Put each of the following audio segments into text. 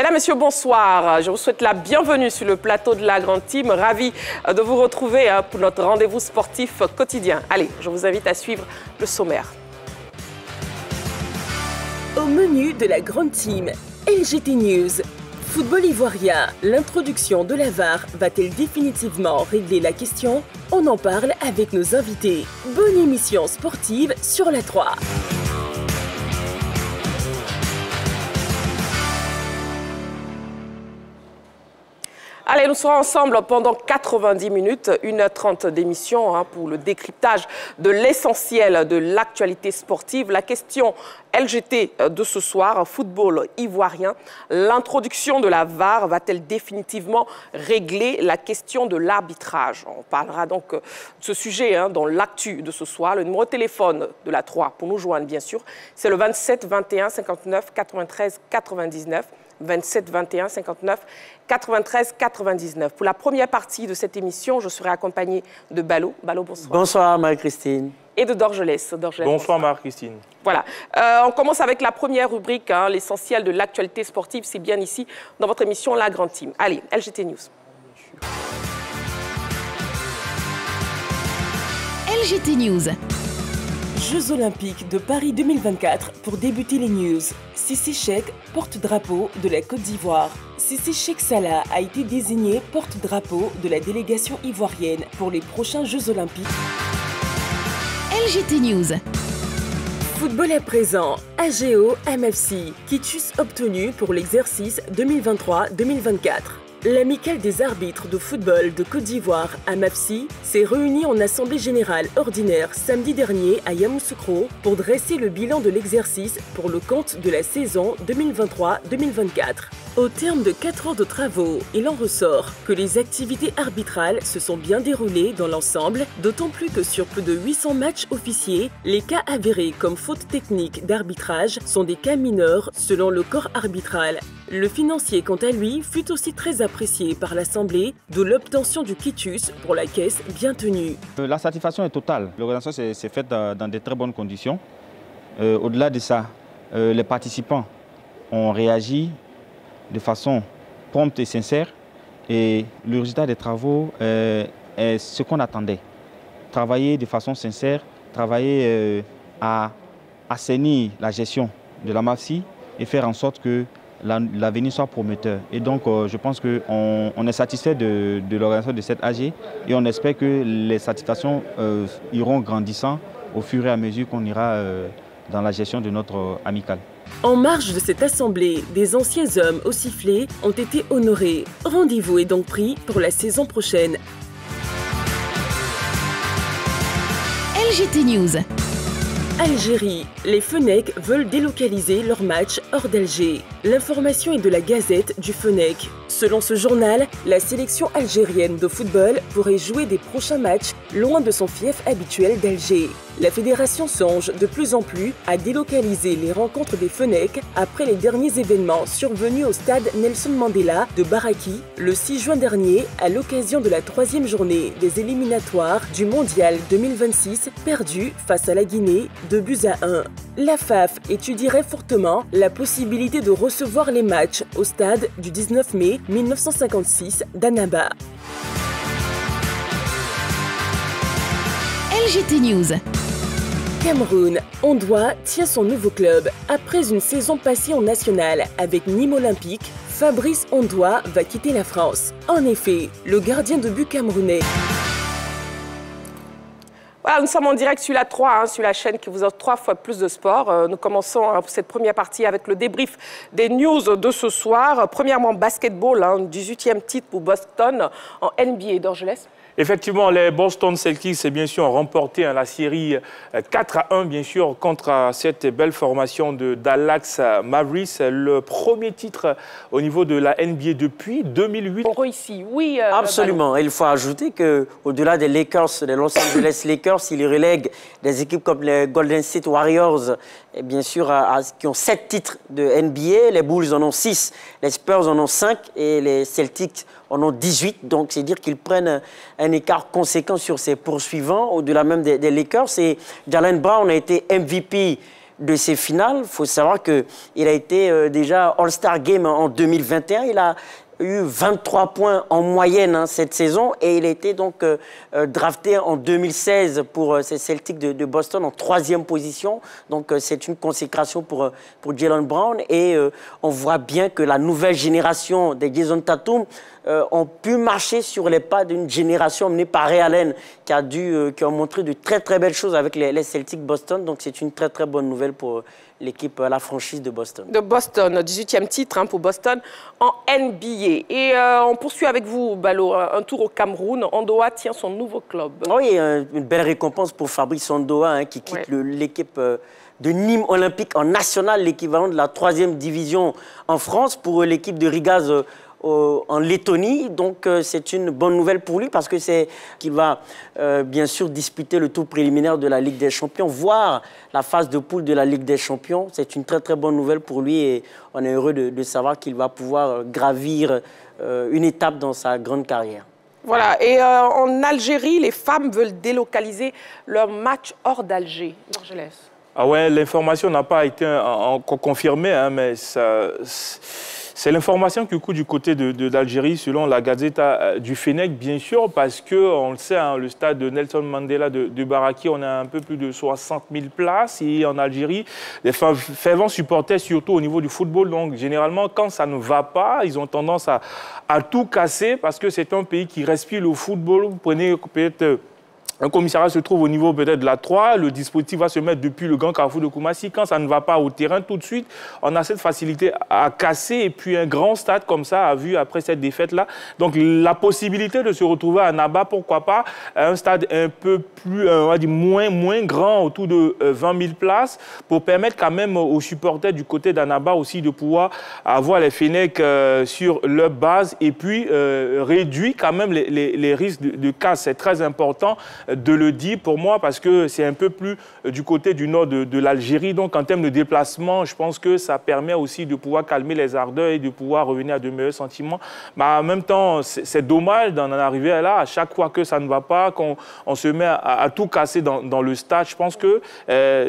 Mesdames, Messieurs, bonsoir. Je vous souhaite la bienvenue sur le plateau de la Grande Team. Ravi de vous retrouver pour notre rendez-vous sportif quotidien. Allez, je vous invite à suivre le sommaire. Au menu de la Grande Team, LGT News. Football ivoirien, l'introduction de la VAR va-t-elle définitivement régler la question? On en parle avec nos invités. Bonne émission sportive sur la 3. Allez, nous serons ensemble pendant 90 minutes, 1h30 d'émission pour le décryptage de l'essentiel de l'actualité sportive. La question LGT de ce soir, football ivoirien, l'introduction de la VAR va-t-elle définitivement régler la question de l'arbitrage? On parlera donc de ce sujet dans l'actu de ce soir. Le numéro de téléphone de la 3 pour nous joindre, bien sûr, c'est le 27 21 59 93 99. 27 21 59 93 99. Pour la première partie de cette émission, je serai accompagnée de Balo. Balo, bonsoir. Bonsoir Marie-Christine. Et de Dorgelès. Bonsoir Marie-Christine. Voilà. On commence avec la première rubrique, l'essentiel de l'actualité sportive. C'est bien ici, dans votre émission La Grande Team. Allez, LGT News. LGT News. Jeux Olympiques de Paris 2024 pour débuter les news. Sissi Cheikh, porte-drapeau de la Côte d'Ivoire. Sissi Cheikh Salah a été désigné porte-drapeau de la délégation ivoirienne pour les prochains Jeux Olympiques. LGT News. Football à présent, AGO MFC, quitus obtenu pour l'exercice 2023-2024. L'amicale des arbitres de football de Côte d'Ivoire, AMAFSI, s'est réunie en assemblée générale ordinaire samedi dernier à Yamoussoukro pour dresser le bilan de l'exercice pour le compte de la saison 2023-2024. Au terme de 4 heures de travaux, il en ressort que les activités arbitrales se sont bien déroulées dans l'ensemble, d'autant plus que sur plus de 800 matchs officiés, les cas avérés comme faute technique d'arbitrage sont des cas mineurs selon le corps arbitral. Le financier, quant à lui, fut aussi très apprécié par l'Assemblée, d'où l'obtention du quitus pour la caisse bien tenue. La satisfaction est totale. L'organisation s'est faite dans de très bonnes conditions. Au-delà de ça, les participants ont réagi de façon prompte et sincère. Et le résultat des travaux est ce qu'on attendait. Travailler de façon sincère, travailler à assainir la gestion de la MAFSI et faire en sorte que l'avenir soit prometteur. Et donc, je pense qu'on est satisfait de l'organisation de cette AG et on espère que les satisfactions iront grandissant au fur et à mesure qu'on ira dans la gestion de notre amicale. En marge de cette assemblée, des anciens hommes au sifflet ont été honorés. Rendez-vous est donc pris pour la saison prochaine. LGT News. Algérie. Les Fennecs veulent délocaliser leur match hors d'Alger. L'information est de la Gazette du Fennec. Selon ce journal, la sélection algérienne de football pourrait jouer des prochains matchs loin de son fief habituel d'Alger. La fédération songe de plus en plus à délocaliser les rencontres des Fennecs après les derniers événements survenus au stade Nelson Mandela de Baraki le 6 juin dernier à l'occasion de la 3e journée des éliminatoires du Mondial 2026 perdu face à la Guinée 2-1. La FAF étudierait fortement la possibilité de recevoir les matchs au stade du 19 mai 1956 d'Annaba. LGT News. Cameroun, Ondoa tient son nouveau club. Après une saison passée en national avec Nîmes Olympique, Fabrice Ondoa va quitter la France. En effet, le gardien de but camerounais. Voilà, nous sommes en direct sur la 3, sur la chaîne qui vous offre 3 fois plus de sport. Nous commençons cette première partie avec le débrief des news de ce soir. Premièrement, basketball, 18e titre pour Boston en NBA. Dorgelès. Effectivement, les Boston Celtics, bien sûr, ont remporté la série 4-1, bien sûr, contre cette belle formation de Dallas Mavericks. Le premier titre au niveau de la NBA depuis 2008. On réussit, oui. Absolument. Et il faut ajouter qu'au-delà des Lakers, des Los Angeles Lakers, ils relèguent des équipes comme les Golden State Warriors, et bien sûr, qui ont 7 titres de NBA. Les Bulls en ont 6, les Spurs en ont 5 et les Celtics en ont 18. Donc, c'est dire qu'ils prennent un écart conséquent sur ces poursuivants, au-delà même des Lakers. Et Jaylen Brown a été MVP de ces finales. Il faut savoir qu'il a été déjà All-Star Game en 2021. Il a eu 23 points en moyenne cette saison et il a été donc drafté en 2016 pour ces Celtics de Boston en 3e position. Donc c'est une consécration pour Jaylen Brown et on voit bien que la nouvelle génération des Jason Tatum ont pu marcher sur les pas d'une génération menée par Ray Allen qui a montré de très très belles choses avec les Celtics Boston. Donc c'est une très très bonne nouvelle pour l'équipe, la franchise de Boston. De Boston, 18e titre pour Boston en NBA. Et on poursuit avec vous, Balo, un tour au Cameroun. Ondoa tient son nouveau club. Oui, une belle récompense pour Fabrice Ondoa qui quitte l'équipe de Nîmes Olympique en national, l'équivalent de la 3e division en France pour l'équipe de Rigaz en Lettonie. Donc c'est une bonne nouvelle pour lui parce que c'est qu'il va bien sûr disputer le tour préliminaire de la Ligue des Champions, voire la phase de poule de la Ligue des Champions. C'est une très très bonne nouvelle pour lui et on est heureux de savoir qu'il va pouvoir gravir une étape dans sa grande carrière. Voilà, et en Algérie, les femmes veulent délocaliser leur match hors d'Alger. Je laisse. Ah ouais, l'information n'a pas été encore confirmée, mais c'est l'information qui court du côté d'Algérie, selon la Gazeta du Fennec, bien sûr, parce qu'on le sait, le stade de Nelson Mandela de Baraki, on a un peu plus de 60 000 places. Et en Algérie, les fervents supporters, surtout au niveau du football, donc généralement, quand ça ne va pas, ils ont tendance à tout casser, parce que c'est un pays qui respire le football. Vous prenez peut-être... Un commissariat se trouve au niveau peut-être de la 3, le dispositif va se mettre depuis le grand carrefour de Koumassi. Quand ça ne va pas au terrain, tout de suite, on a cette facilité à casser. Et puis un grand stade comme ça a vu après cette défaite-là. Donc la possibilité de se retrouver à Naba, pourquoi pas, un stade un peu plus, on va dire moins grand, autour de 20 000 places, pour permettre quand même aux supporters du côté d'Annaba aussi de pouvoir avoir les Fennecs sur leur base et puis réduire quand même les risques de casse. C'est très important de le dire pour moi parce que c'est un peu plus du côté du nord de l'Algérie. Donc en termes de déplacement, je pense que ça permet aussi de pouvoir calmer les ardeurs et de pouvoir revenir à de meilleurs sentiments. Mais en même temps, c'est dommage d'en arriver là. À chaque fois que ça ne va pas, qu'on se met à tout casser dans le stade. Je pense que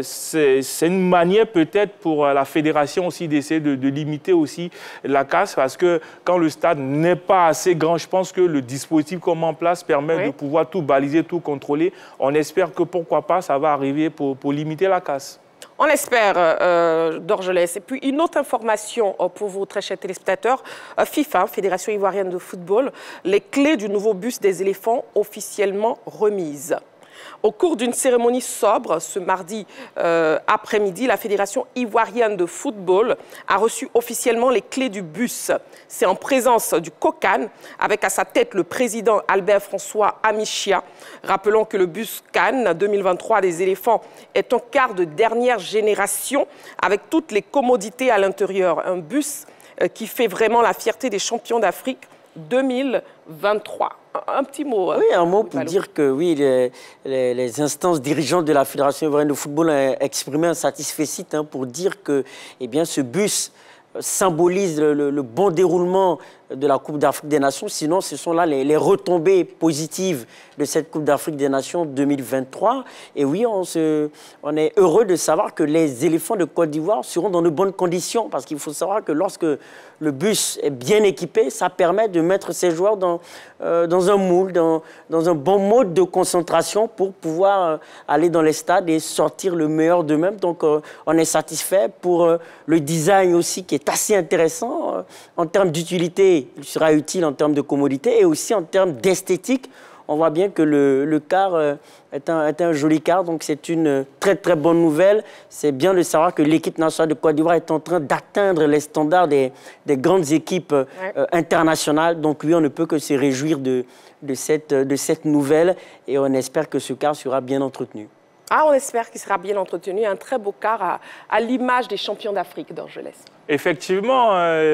c'est une manière peut-être pour la fédération aussi d'essayer de limiter aussi la casse parce que quand le stade n'est pas assez grand, je pense que le dispositif qu'on met en place permet de pouvoir tout baliser, tout contrôler. On espère que pourquoi pas ça va arriver pour limiter la casse. On espère, Dorgelès. Et puis une autre information pour vous, très chers téléspectateurs. FIFA, Fédération ivoirienne de football, les clés du nouveau bus des éléphants officiellement remises. Au cours d'une cérémonie sobre, ce mardi après-midi, la Fédération ivoirienne de football a reçu officiellement les clés du bus. C'est en présence du COCAN, avec à sa tête le président Albert-François Amichia. Rappelons que le bus Cannes 2023 des éléphants est un car de dernière génération, avec toutes les commodités à l'intérieur. Un bus qui fait vraiment la fierté des champions d'Afrique 2023. Un petit mot. Oui, un mot pour dire que oui, les instances dirigeantes de la Fédération ivoirienne de football ont exprimé un satisfecit pour dire que ce bus symbolise le bon déroulement de la Coupe d'Afrique des Nations. Sinon, ce sont là les retombées positives de cette Coupe d'Afrique des Nations 2023. Et oui, on est heureux de savoir que les éléphants de Côte d'Ivoire seront dans de bonnes conditions. Parce qu'il faut savoir que lorsque le bus est bien équipé, ça permet de mettre ces joueurs dans un moule, dans un bon mode de concentration pour pouvoir aller dans les stades et sortir le meilleur d'eux-mêmes. Donc, on est satisfait pour le design aussi qui est assez intéressant en termes d'utilité. Il sera utile en termes de commodité et aussi en termes d'esthétique. On voit bien que le car est un joli car, donc c'est une très très bonne nouvelle. C'est bien de savoir que l'équipe nationale de Côte d'Ivoire est en train d'atteindre les standards des grandes équipes internationales. Donc oui, on ne peut que se réjouir de cette nouvelle et on espère que ce car sera bien entretenu. Ah, on espère qu'il sera bien entretenu. Un très beau car à l'image des champions d'Afrique d'Orgelès. Effectivement,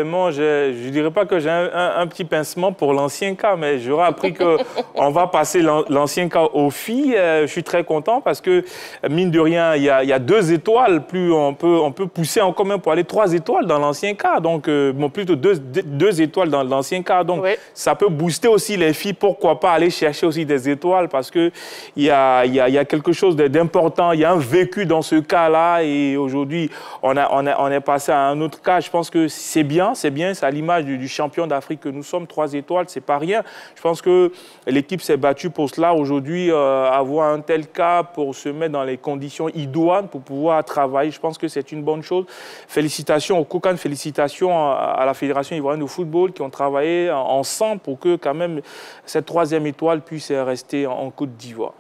moi, je ne dirais pas que j'ai un petit pincement pour l'ancien cas, mais j'aurais appris qu'on va passer l'ancien cas aux filles. Je suis très content parce que, mine de rien, il y a 2 étoiles. Plus on peut pousser en commun pour aller 3 étoiles dans l'ancien cas. Donc, bon, plutôt 2 étoiles dans l'ancien cas. Donc, oui, ça peut booster aussi les filles. Pourquoi pas aller chercher aussi des étoiles parce qu'il y a quelque chose d'important. Il y a un vécu dans ce cas-là. Et aujourd'hui, on est passé à un autre cas. Je pense que c'est bien. C'est à l'image du champion d'Afrique que nous sommes. 3 étoiles, c'est pas rien. Je pense que l'équipe s'est battue pour cela. Aujourd'hui, avoir un tel cas pour se mettre dans les conditions idoines pour pouvoir travailler, je pense que c'est une bonne chose. Félicitations au COCAN, félicitations à la Fédération ivoirienne de football qui ont travaillé ensemble pour que quand même cette 3e étoile puisse rester en Côte d'Ivoire.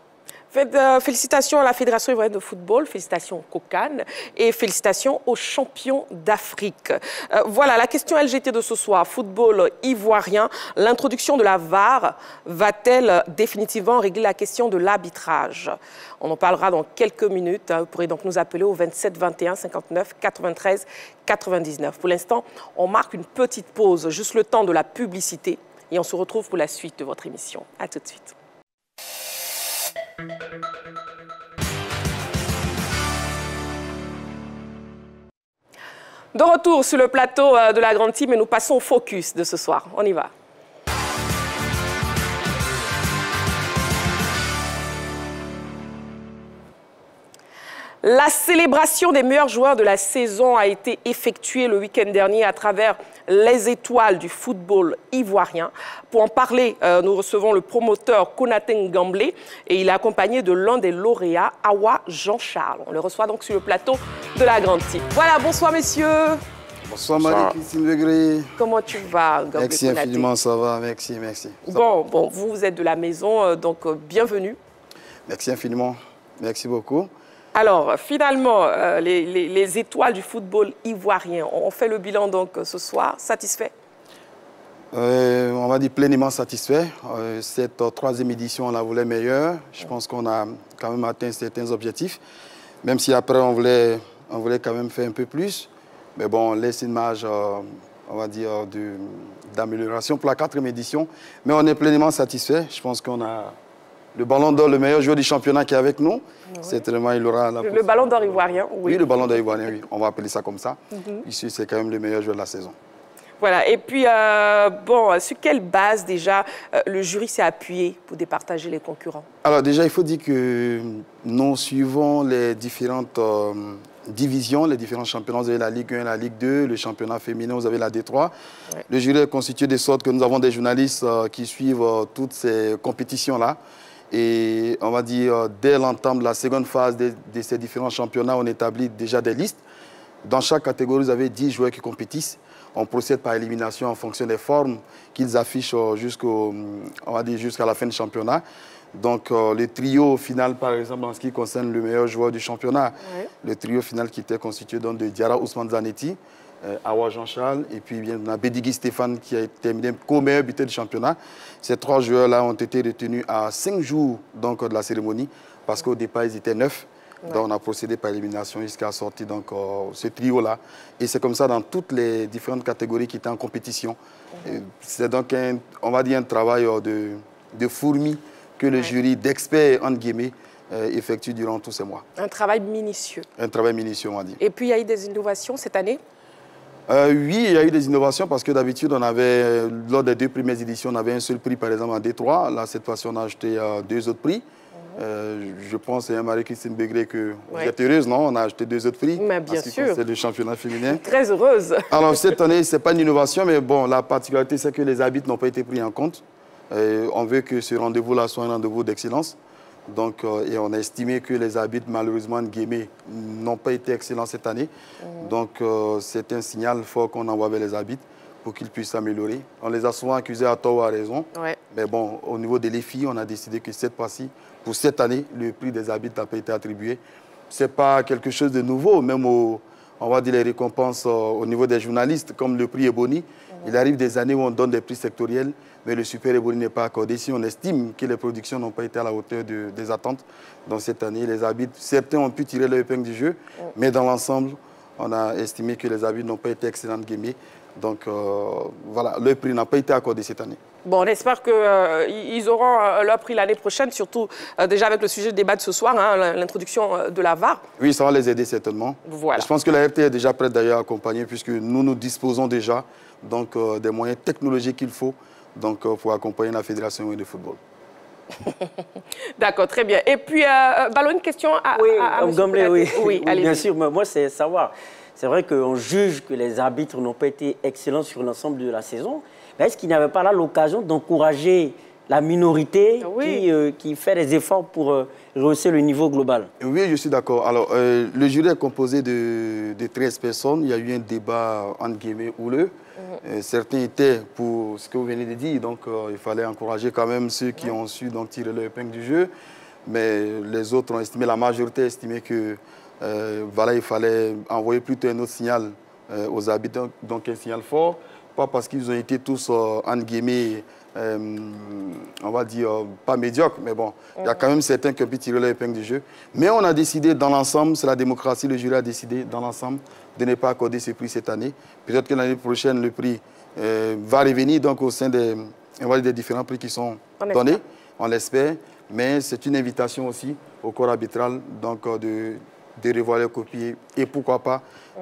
Félicitations à la Fédération ivoirienne de football, félicitations au COCAN et félicitations aux champions d'Afrique. Voilà, la question LGT de ce soir, football ivoirien. L'introduction de la VAR va-t-elle définitivement régler la question de l'arbitrage? On en parlera dans quelques minutes. Vous pourrez donc nous appeler au 27 21 59 93 99. Pour l'instant, on marque une petite pause, juste le temps de la publicité. Et on se retrouve pour la suite de votre émission. À tout de suite. De retour sur le plateau de la Grande Team et nous passons au focus de ce soir. On y va. La célébration des meilleurs joueurs de la saison a été effectuée le week-end dernier à travers les étoiles du football ivoirien. Pour en parler, nous recevons le promoteur Konaté Ngamblé et il est accompagné de l'un des lauréats, Awa Jean-Charles. On le reçoit donc sur le plateau de la Grande Team. Voilà, bonsoir messieurs. Bonsoir Marie-Christine Begré. Comment tu vas, Ngamblé? Merci infiniment, ça va, merci. Bon, vous êtes de la maison, donc bienvenue. Merci infiniment, merci beaucoup. Alors, finalement, les étoiles du football ivoirien, on fait le bilan donc ce soir. Satisfait? On va dire pleinement satisfait. Cette 3e édition, on la voulait meilleure. Je pense qu'on a quand même atteint certains objectifs. Même si après, on voulait quand même faire un peu plus. Mais bon, on laisse une marge, on va dire, d'amélioration pour la 4e édition. Mais on est pleinement satisfait. Je pense qu'on a le ballon d'or, le meilleur joueur du championnat qui est avec nous. Oui. Certainement, il aura le ballon d'or ivoirien, oui. Oui, le ballon d'or ivoirien, oui. On va appeler ça comme ça. Ici, c'est quand même le meilleur joueur de la saison. Voilà. Et puis, bon, sur quelle base, déjà, le jury s'est appuyé pour départager les concurrents? Alors, déjà, il faut dire que nous suivons les différentes divisions, les différents championnats. Vous avez la Ligue 1, la Ligue 2, le championnat féminin, vous avez la D3. Ouais. Le jury est constitué de sorte que nous avons des journalistes qui suivent toutes ces compétitions-là. Et on va dire, dès l'entame de la seconde phase de ces différents championnats, on établit déjà des listes. Dans chaque catégorie, vous avez 10 joueurs qui compétissent. On procède par élimination en fonction des formes qu'ils affichent jusqu'à la fin du championnat. Donc, le trio final, par exemple, en ce qui concerne le meilleur joueur du championnat, le trio final qui était constitué donc de Diarra Ousmane Zanetti, Awa Jean-Charles et puis on a Bédigui Stéphane qui a terminé co-meilleur buteur du championnat. Ces 3 joueurs-là ont été retenus à 5 jours donc, de la cérémonie parce qu'au départ, ils étaient 9. Donc, on a procédé par élimination jusqu'à sortir donc, ce trio-là. Et c'est comme ça dans toutes les différentes catégories qui étaient en compétition. C'est donc, on va dire, un travail de fourmi que le jury d'experts, entre guillemets, effectue durant tous ces mois. Un travail minutieux. Un travail minutieux, on va dire. Et puis, il y a eu des innovations cette année? Oui, il y a eu des innovations parce que d'habitude, on avait, lors des 2 premières éditions, on avait un seul prix, par exemple, en D3. Là, cette fois-ci, on a ajouté 2 autres prix. Je pense, Marie-Christine Begré, que vous êtes heureuse, non? On a ajouté 2 autres prix. Mais bien sûr. C'est le championnat féminin. Très heureuse. Alors, cette année, ce n'est pas une innovation, mais bon, la particularité, c'est que les arbitres n'ont pas été pris en compte. On veut que ce rendez-vous-là soit un rendez-vous d'excellence. Donc, et on a estimé que les arbitres, malheureusement, n'ont pas été excellents cette année. Donc, c'est un signal fort qu'on envoie vers les arbitres pour qu'ils puissent s'améliorer. On les a souvent accusés à tort ou à raison. Mais bon, au niveau des filles, on a décidé que cette fois-ci, pour cette année, le prix des arbitres n'a pas été attribué. Ce n'est pas quelque chose de nouveau, même on va dire les récompenses au niveau des journalistes, comme le prix Ebony. Il arrive des années où on donne des prix sectoriels, mais le super Ebony n'est pas accordé. Si on estime que les productions n'ont pas été à la hauteur des attentes, dans cette année, les arbitres, certains ont pu tirer leur épingle du jeu, mais dans l'ensemble, on a estimé que les arbitres n'ont pas été excellents gamés. Donc voilà, le prix n'a pas été accordé cette année. Bon, on espère qu'ils auront leur prix l'année prochaine, surtout déjà avec le sujet de débat de ce soir, hein, l'introduction de la VAR. Oui, ça va les aider certainement. Voilà. Je pense que la RT est déjà prête d'ailleurs à accompagner, puisque nous disposons déjà donc, des moyens technologiques qu'il faut donc, pour accompagner la Fédération de football. D'accord, très bien. Et puis, Ballon, une question à M. Gamblé, oui. Oui, allez-y. Bien sûr, mais moi, c'est savoir. C'est vrai qu'on juge que les arbitres n'ont pas été excellents sur l'ensemble de la saison. Mais est-ce qu'il n'y avait pas là l'occasion d'encourager la minorité qui fait des efforts pour rehausser le niveau global? Oui, je suis d'accord. Alors, le jury est composé de 13 personnes. Il y a eu un débat, entre guillemets, houleux. Certains étaient pour ce que vous venez de dire. Donc, il fallait encourager quand même ceux qui ont su donc, tirer leur épingle du jeu. Mais les autres ont estimé, la majorité a estimé que voilà, il fallait envoyer plutôt un autre signal aux habitants, donc un signal fort. Pas parce qu'ils ont été tous, entre guillemets, on va dire, pas médiocres, mais bon, il y a quand même certains qui ont pu tirer leur épingle du jeu. Mais on a décidé dans l'ensemble, c'est la démocratie, le jury a décidé dans l'ensemble de ne pas accorder ce prix cette année. Peut-être que l'année prochaine, le prix va revenir donc, au sein des, on va dire, des différents prix qui sont donnés, on l'espère. Mais c'est une invitation aussi au corps arbitral donc, de revoir les copies et pourquoi pas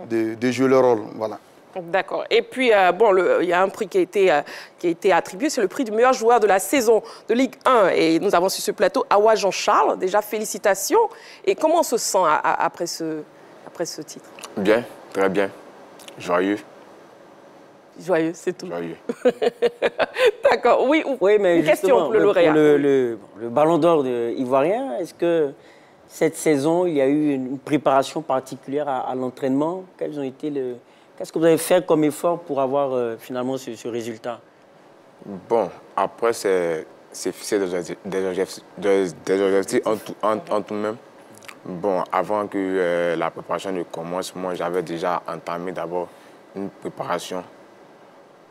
de jouer leur rôle. Voilà. D'accord. Et puis, bon, il y a un prix qui a été attribué, c'est le prix du meilleur joueur de la saison de Ligue 1. Et nous avons sur ce plateau Awa Jean-Charles. Déjà, félicitations. Et comment on se sent après ce titre? Bien, très bien. Joyeux. Joyeux, c'est tout. Joyeux. D'accord. Oui, mais une question pour le lauréat. Pour le Ballon d'Or ivoirien, est-ce que cette saison, il y a eu une préparation particulière à l'entraînement? Quels ont été Qu'est-ce que vous avez fait comme effort pour avoir finalement ce résultat? Bon, après, c'est fixer des objectifs en tout-même. Bon, avant que la préparation ne commence, moi, j'avais déjà entamé d'abord une préparation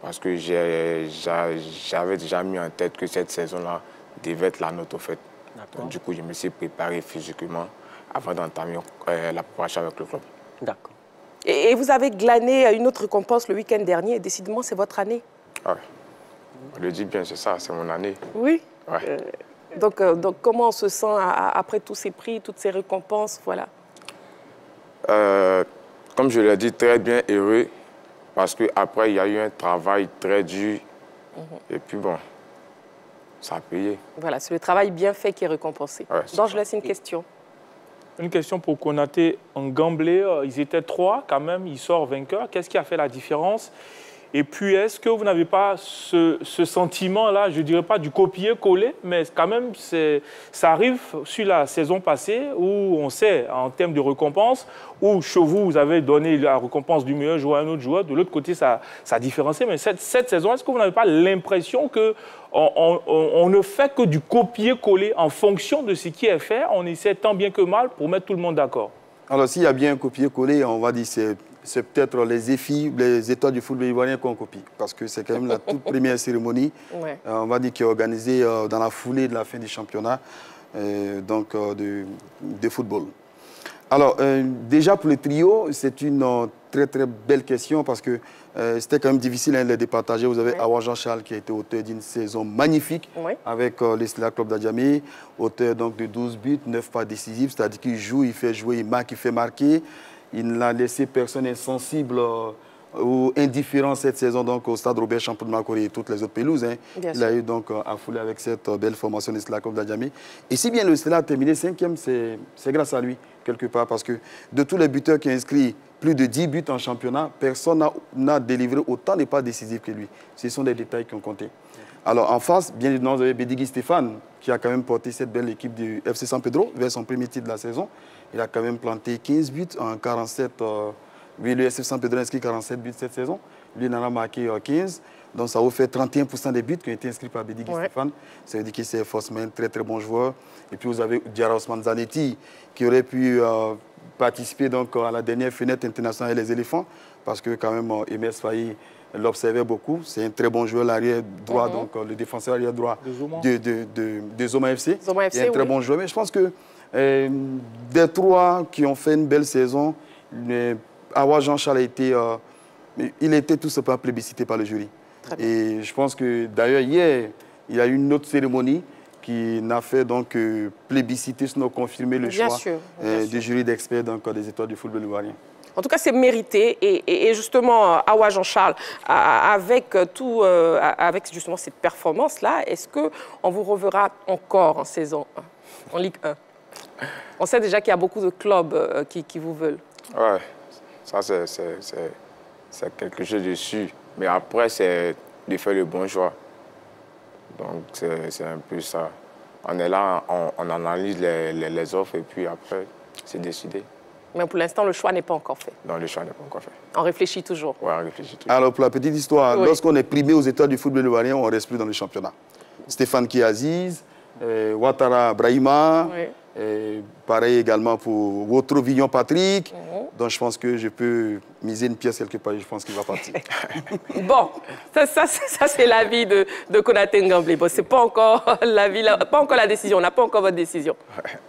parce que j'avais déjà mis en tête que cette saison-là devait être la nôtre au fait. Donc, du coup, je me suis préparé physiquement avant d'entamer la préparation avec le club. D'accord. Et vous avez glané une autre récompense le week-end dernier. Et décidément, c'est votre année. Oui. On le dit bien, c'est ça, c'est mon année. Oui. Ouais. Donc, comment on se sent après tous ces prix, toutes ces récompenses, voilà. Comme je l'ai dit, très bien heureux. Parce qu'après, il y a eu un travail très dur. Et puis bon, ça a payé. Voilà, c'est le travail bien fait qui est récompensé. Ouais, Donc, je laisse une question. Une question pour Konaté. En Gamblé, ils étaient 3 quand même, il sort vainqueur. Qu'est-ce qui a fait la différence? Et puis, est-ce que vous n'avez pas ce sentiment-là, je ne dirais pas du copier-coller, mais quand même, ça arrive sur la saison passée où on sait, en termes de récompense, où chez vous, vous avez donné la récompense du meilleur joueur à un autre joueur, de l'autre côté, ça a différencié. Mais cette saison, est-ce que vous n'avez pas l'impression qu'on ne fait que du copier-coller en fonction de ce qui est fait? On essaie tant bien que mal pour mettre tout le monde d'accord. Alors, s'il y a bien un copier-coller, on va dire c'est peut-être les EFI, les étoiles du football ivoirien qu'on copie. Parce que c'est quand même la toute première cérémonie, on va dire, qui est organisée dans la foulée de la fin du championnat de football. Alors, déjà pour le trio, c'est une très très belle question parce que c'était quand même difficile de les départager. Vous avez Awa Jean-Charles qui a été auteur d'une saison magnifique avec le Stella Club d'Adjamé, auteur donc, de 12 buts, 9 pas décisifs, c'est-à-dire qu'il joue, il fait jouer, il marque, il fait marquer. Il n'a laissé personne insensible ou indifférent cette saison donc, au stade Robert Champion de Macoré et toutes les autres pelouses. Hein. Il a eu donc à fouler avec cette belle formation de Stella Club d'Adjamé. Et si bien le Stella a terminé 5e, c'est grâce à lui, quelque part, parce que de tous les buteurs qui ont inscrit plus de 10 buts en championnat, personne n'a délivré autant de pas décisifs que lui. Ce sont des détails qui ont compté. Alors en face, bien évidemment, vous avez Bédigui Stéphane, qui a quand même porté cette belle équipe du FC San Pedro vers son premier titre de la saison. Il a quand même planté 15 buts en 47. Lui, le FC San Pedro a inscrit 47 buts cette saison. Lui, il en a marqué 15. Donc ça vous fait 31% des buts qui ont été inscrits par Bédigui Stéphane. Ça veut dire que c'est forcément un très très bon joueur. Et puis vous avez Diarra Ousmane Zanetti, qui aurait pu participer donc, à la dernière fenêtre internationale des éléphants. Parce que quand même, Emes Faye l'observait beaucoup. C'est un très bon joueur, l'arrière droit, donc le défenseur arrière droit de Zoma FC. Zoma FC, il est un très bon joueur. Mais je pense que des 3 qui ont fait une belle saison, Awa Jean-Charles il était tout simplement plébiscité par le jury. Et je pense que d'ailleurs hier, il y a eu une autre cérémonie qui n'a fait donc plébisciter, sinon confirmer le choix du jury d'experts des étoiles du football ivoirien. En tout cas, c'est mérité. Et justement, Awa Jean-Charles, avec justement cette performance-là, est-ce qu'on vous reverra encore en saison 1, en Ligue 1? On sait déjà qu'il y a beaucoup de clubs qui vous veulent. Ouais, ça c'est quelque chose de sûr. Mais après, c'est de faire le bon choix. Donc, c'est un peu ça. On est là, on analyse les offres et puis après, c'est décidé. Mais pour l'instant, le choix n'est pas encore fait. Non, le choix n'est pas encore fait. On réfléchit toujours. Oui, on réfléchit toujours. Alors, pour la petite histoire, lorsqu'on est primé aux étoiles du football ivoirien, on ne reste plus dans le championnat. Stéphane Kiaziz, Ouattara Brahima, pareil également pour Wotro-Vignon Patrick. Donc, je pense que je peux miser une pièce quelque part et je pense qu'il va partir. Bon, ça c'est l'avis de Konaté Ngamblé. Bon, ce n'est pas encore pas encore la décision. On n'a pas encore votre décision.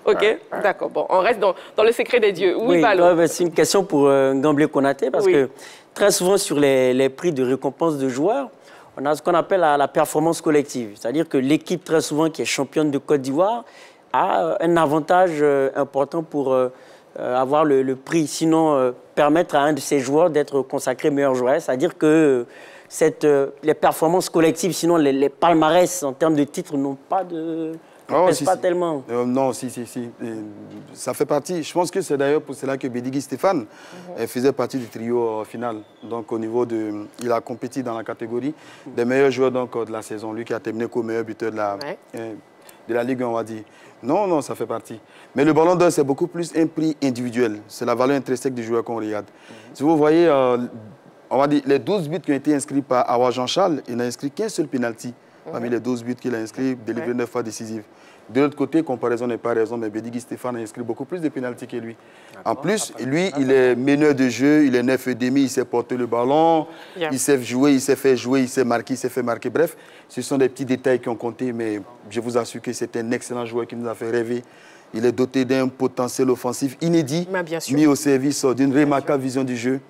OK? D'accord. Bon, on reste dans le secret des dieux. Oui, c'est une question pour Ngamblé Konaté parce que très souvent sur les prix de récompense de joueurs, on a ce qu'on appelle la performance collective. C'est-à-dire que l'équipe, très souvent, qui est championne de Côte d'Ivoire, a un avantage important pour avoir le prix. Sinon, permettre à un de ses joueurs d'être consacré meilleur joueur. C'est-à-dire que les performances collectives, sinon les palmarès en termes de titres n'ont pas de... pas tellement. Non, si. Ça fait partie. Je pense que c'est d'ailleurs pour cela que Bédigui Stéphane faisait partie du trio final. Donc, au niveau de... Il a compéti dans la catégorie des meilleurs joueurs de la saison. Lui qui a terminé comme meilleur buteur de la Ligue 1, on va dire. Non, ça fait partie. Mais le ballon d'or, c'est beaucoup plus un prix individuel. C'est la valeur intrinsèque du joueur qu'on regarde. Si vous voyez, on va dire, les 12 buts qui ont été inscrits par Awa Jean-Charles, il n'a inscrit qu'un seul penalty. Parmi les 12 buts qu'il a inscrits, délivré 9 fois décisifs. De l'autre côté, comparaison n'est pas raison, mais Bédigui Stéphane a inscrit beaucoup plus de pénaltys que lui. En plus, lui, il est meneur de jeu, il est 9,5, il sait porter le ballon, il sait jouer, il sait faire jouer, il sait marquer, il sait faire marquer. Bref, ce sont des petits détails qui ont compté, mais je vous assure que c'est un excellent joueur qui nous a fait rêver. Il est doté d'un potentiel offensif inédit, mis au service d'une remarquable vision du jeu.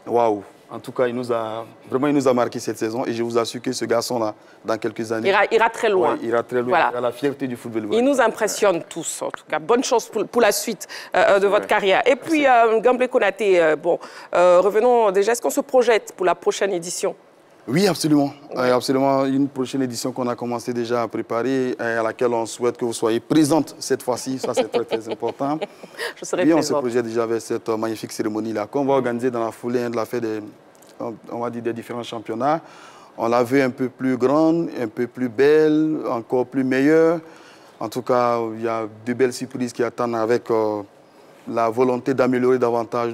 Waouh! En tout cas, il nous a marqué cette saison et je vous assure que ce garçon-là, dans quelques années... ira très loin. Il ira très loin. Voilà. Il a la fierté du football. Il nous impressionne tous, en tout cas. Bonne chance pour la suite de votre carrière. Et puis, Ngamblé Konaté, revenons déjà. Est-ce qu'on se projette pour la prochaine édition? Oui, absolument. Absolument. Une prochaine édition qu'on a commencé déjà à préparer, à laquelle on souhaite que vous soyez présente cette fois-ci. Ça, c'est très, très important. Je serai présente. On se projette déjà avec cette magnifique cérémonie-là qu'on va organiser dans la foulée de la fête des différents championnats. On l'a vu un peu plus grande, un peu plus belle, encore plus meilleure. En tout cas, il y a de belles surprises qui attendent avec la volonté d'améliorer davantage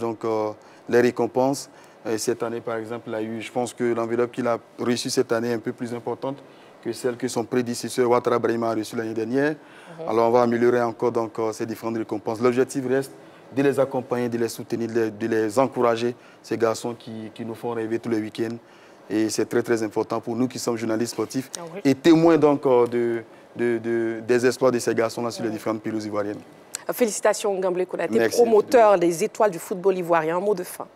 les récompenses. Et cette année, par exemple, je pense que l'enveloppe qu'il a reçue cette année est un peu plus importante que celle que son prédécesseur Ouattara Brahima a reçue l'année dernière. Alors, on va améliorer encore ces différentes récompenses. L'objectif reste de les accompagner, de les soutenir, de les encourager, ces garçons qui nous font rêver tous les week-ends. Et c'est très, très important pour nous qui sommes journalistes sportifs et témoins des exploits de ces garçons-là sur les différentes pelouses ivoiriennes. Félicitations, Ngamblé Konaté, promoteur des étoiles du football ivoirien. Un mot de fin.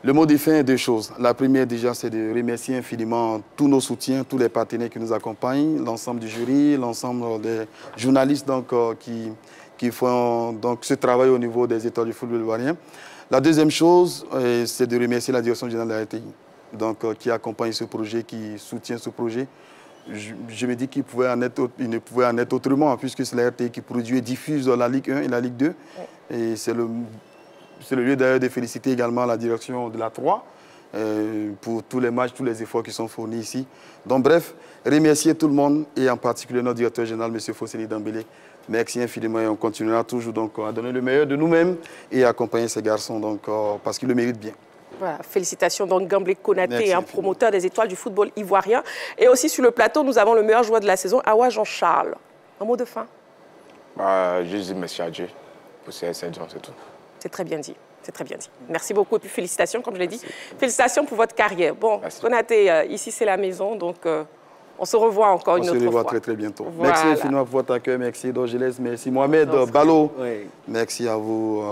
Le mot de fin est deux choses. La première, déjà, c'est de remercier infiniment tous nos soutiens, tous les partenaires qui nous accompagnent, l'ensemble du jury, l'ensemble des journalistes qui font ce travail au niveau des étoiles du football ivoirien. La deuxième chose, c'est de remercier la direction générale de la RTI, qui accompagne ce projet, qui soutient ce projet. Je me dis qu'il ne pouvait en être autrement, puisque c'est la RTI qui produit et diffuse la Ligue 1 et la Ligue 2. Et c'est le lieu d'ailleurs de féliciter également la direction de la 3 pour tous les matchs, tous les efforts qui sont fournis ici. Donc bref, remercier tout le monde et en particulier notre directeur général, M. Fosseli Dambélé. Merci infiniment et on continuera toujours à donner le meilleur de nous-mêmes et à accompagner ces garçons parce qu'ils le méritent bien. Voilà, félicitations donc Ngamblé Konaté, un promoteur des étoiles du football ivoirien. Et aussi sur le plateau, nous avons le meilleur joueur de la saison, Awa Jean-Charles. Un mot de fin? Je dis merci à Dieu pour ces 7 ans, c'est tout. C'est très bien dit. C'est très bien dit. Merci beaucoup et puis félicitations, comme je l'ai dit. Félicitations pour votre carrière. Bon, Konaté, ici c'est la maison, donc on se revoit encore une autre fois. On se revoit très très bientôt. Voilà. Merci infiniment pour votre accueil, merci Dorgelès, merci Mohamed Balo. Merci à vous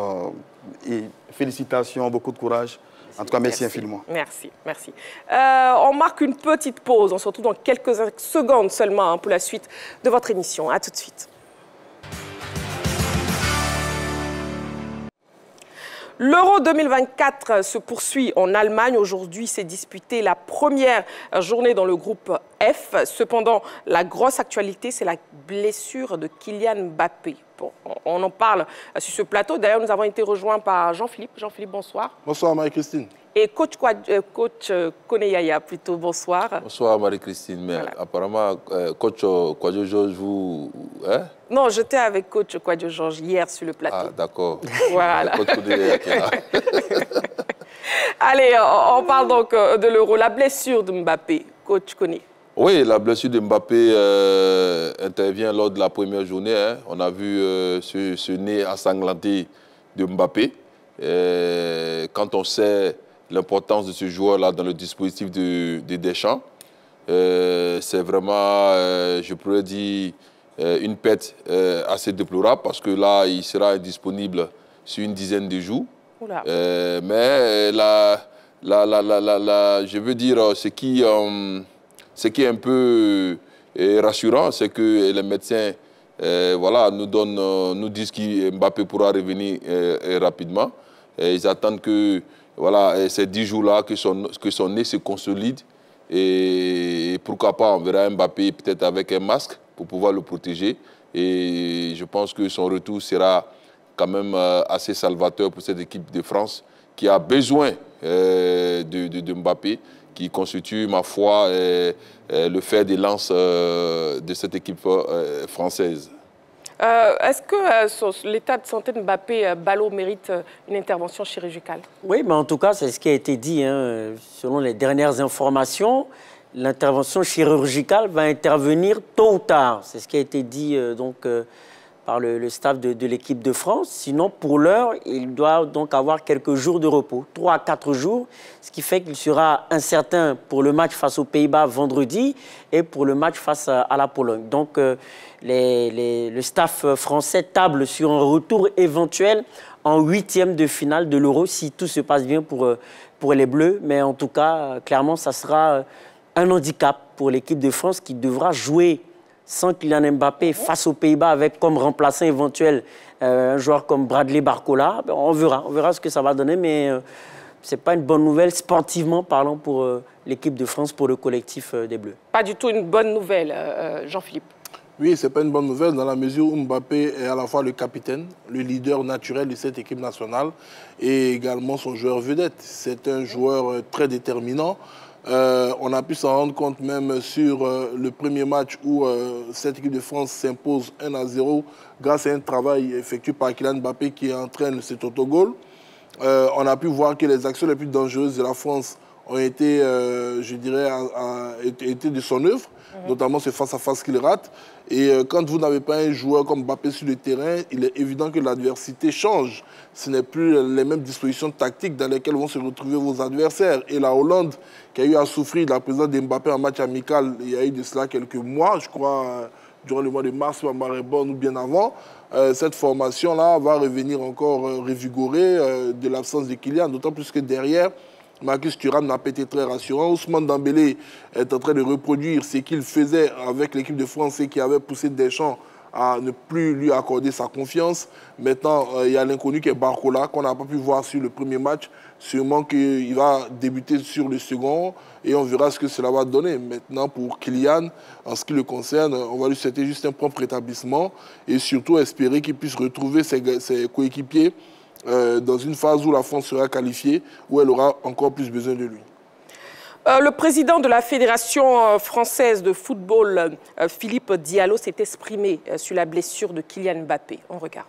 et félicitations, beaucoup de courage. En tout cas, merci infiniment. Merci, merci. On marque une petite pause. On se retrouve dans quelques secondes seulement pour la suite de votre émission. À tout de suite. L'Euro 2024 se poursuit en Allemagne. Aujourd'hui, s'est disputée la première journée dans le groupe F. Cependant, la grosse actualité, c'est la blessure de Kylian Mbappé. Bon, on en parle sur ce plateau. D'ailleurs, nous avons été rejoints par Jean-Philippe. Jean-Philippe, bonsoir. Bonsoir Marie-Christine. Et coach Koneyaya, plutôt, bonsoir. Bonsoir Marie-Christine, mais voilà. Apparemment, coach Kwadjo Georges, vous... Hein? Non, j'étais avec coach Kwadjo Georges hier sur le plateau. Ah, d'accord. Voilà. Allez, on parle donc de l'Euro. La blessure de Mbappé, coach Koné. Oui, la blessure de Mbappé intervient lors de la première journée. Hein. On a vu ce nez ensanglanté de Mbappé. Quand on sait l'importance de ce joueur-là dans le dispositif de Deschamps, c'est vraiment, je pourrais dire, une perte assez déplorable parce que là, il sera indisponible sur une dizaine de jours. Mais je veux dire, ce qui est un peu rassurant, c'est que les médecins voilà, nous disent que Mbappé pourra revenir rapidement. Ils attendent que voilà, ces 10 jours-là, que son nez se consolide. Et pourquoi pas, on verra Mbappé peut-être avec un masque pour pouvoir le protéger. Et je pense que son retour sera quand même assez salvateur pour cette équipe de France qui a besoin de Mbappé, qui constitue, ma foi, le fer de lance de cette équipe française. Est-ce que l'état de santé de Mbappé Ballot mérite une intervention chirurgicale? Oui, mais en tout cas, c'est ce qui a été dit. Hein. Selon les dernières informations, l'intervention chirurgicale va intervenir tôt ou tard. C'est ce qui a été dit par le staff de l'équipe de France. Sinon, pour l'heure, il doit donc avoir quelques jours de repos, 3 à 4 jours, ce qui fait qu'il sera incertain pour le match face aux Pays-Bas vendredi et pour le match face à la Pologne. Donc, le staff français table sur un retour éventuel en 8e de finale de l'Euro, si tout se passe bien pour les Bleus. Mais en tout cas, clairement, ça sera un handicap pour l'équipe de France qui devra jouer sans Kylian Mbappé face aux Pays-Bas avec comme remplaçant éventuel un joueur comme Bradley Barcola. On verra ce que ça va donner, mais ce n'est pas une bonne nouvelle sportivement parlant pour l'équipe de France, pour le collectif des Bleus. Pas du tout une bonne nouvelle, Jean-Philippe. Oui, ce n'est pas une bonne nouvelle dans la mesure où Mbappé est à la fois le capitaine, le leader naturel de cette équipe nationale et également son joueur vedette. C'est un joueur très déterminant. On a pu s'en rendre compte même sur le premier match où cette équipe de France s'impose 1-0 grâce à un travail effectué par Kylian Mbappé qui entraîne cet autogol. On a pu voir que les actions les plus dangereuses de la France ont été, je dirais, été de son œuvre, notamment ce face-à-face qu'il rate. Et quand vous n'avez pas un joueur comme Mbappé sur le terrain, il est évident que l'adversité change. Ce n'est plus les mêmes dispositions tactiques dans lesquelles vont se retrouver vos adversaires. Et la Hollande, qui a eu à souffrir de la présence d'Mbappé en match amical, il y a eu de cela quelques mois, je crois, durant le mois de mars ou à Maribor ou bien avant, cette formation-là va revenir encore revigorée de l'absence de Kylian, d'autant plus que derrière, Marcus Thuram n'a pas été très rassurant. Ousmane Dembélé est en train de reproduire ce qu'il faisait avec l'équipe de France et qui avait poussé Deschamps à ne plus lui accorder sa confiance. Maintenant, il y a l'inconnu qui est Barcola, qu'on n'a pas pu voir sur le premier match. Sûrement qu'il va débuter sur le second et on verra ce que cela va donner. Maintenant, pour Kylian, en ce qui le concerne, on va lui souhaiter juste un prompt rétablissement et surtout espérer qu'il puisse retrouver ses coéquipiers dans une phase où la France sera qualifiée, où elle aura encore plus besoin de lui. Le président de la Fédération française de football, Philippe Diallo, s'est exprimé sur la blessure de Kylian Mbappé. On regarde.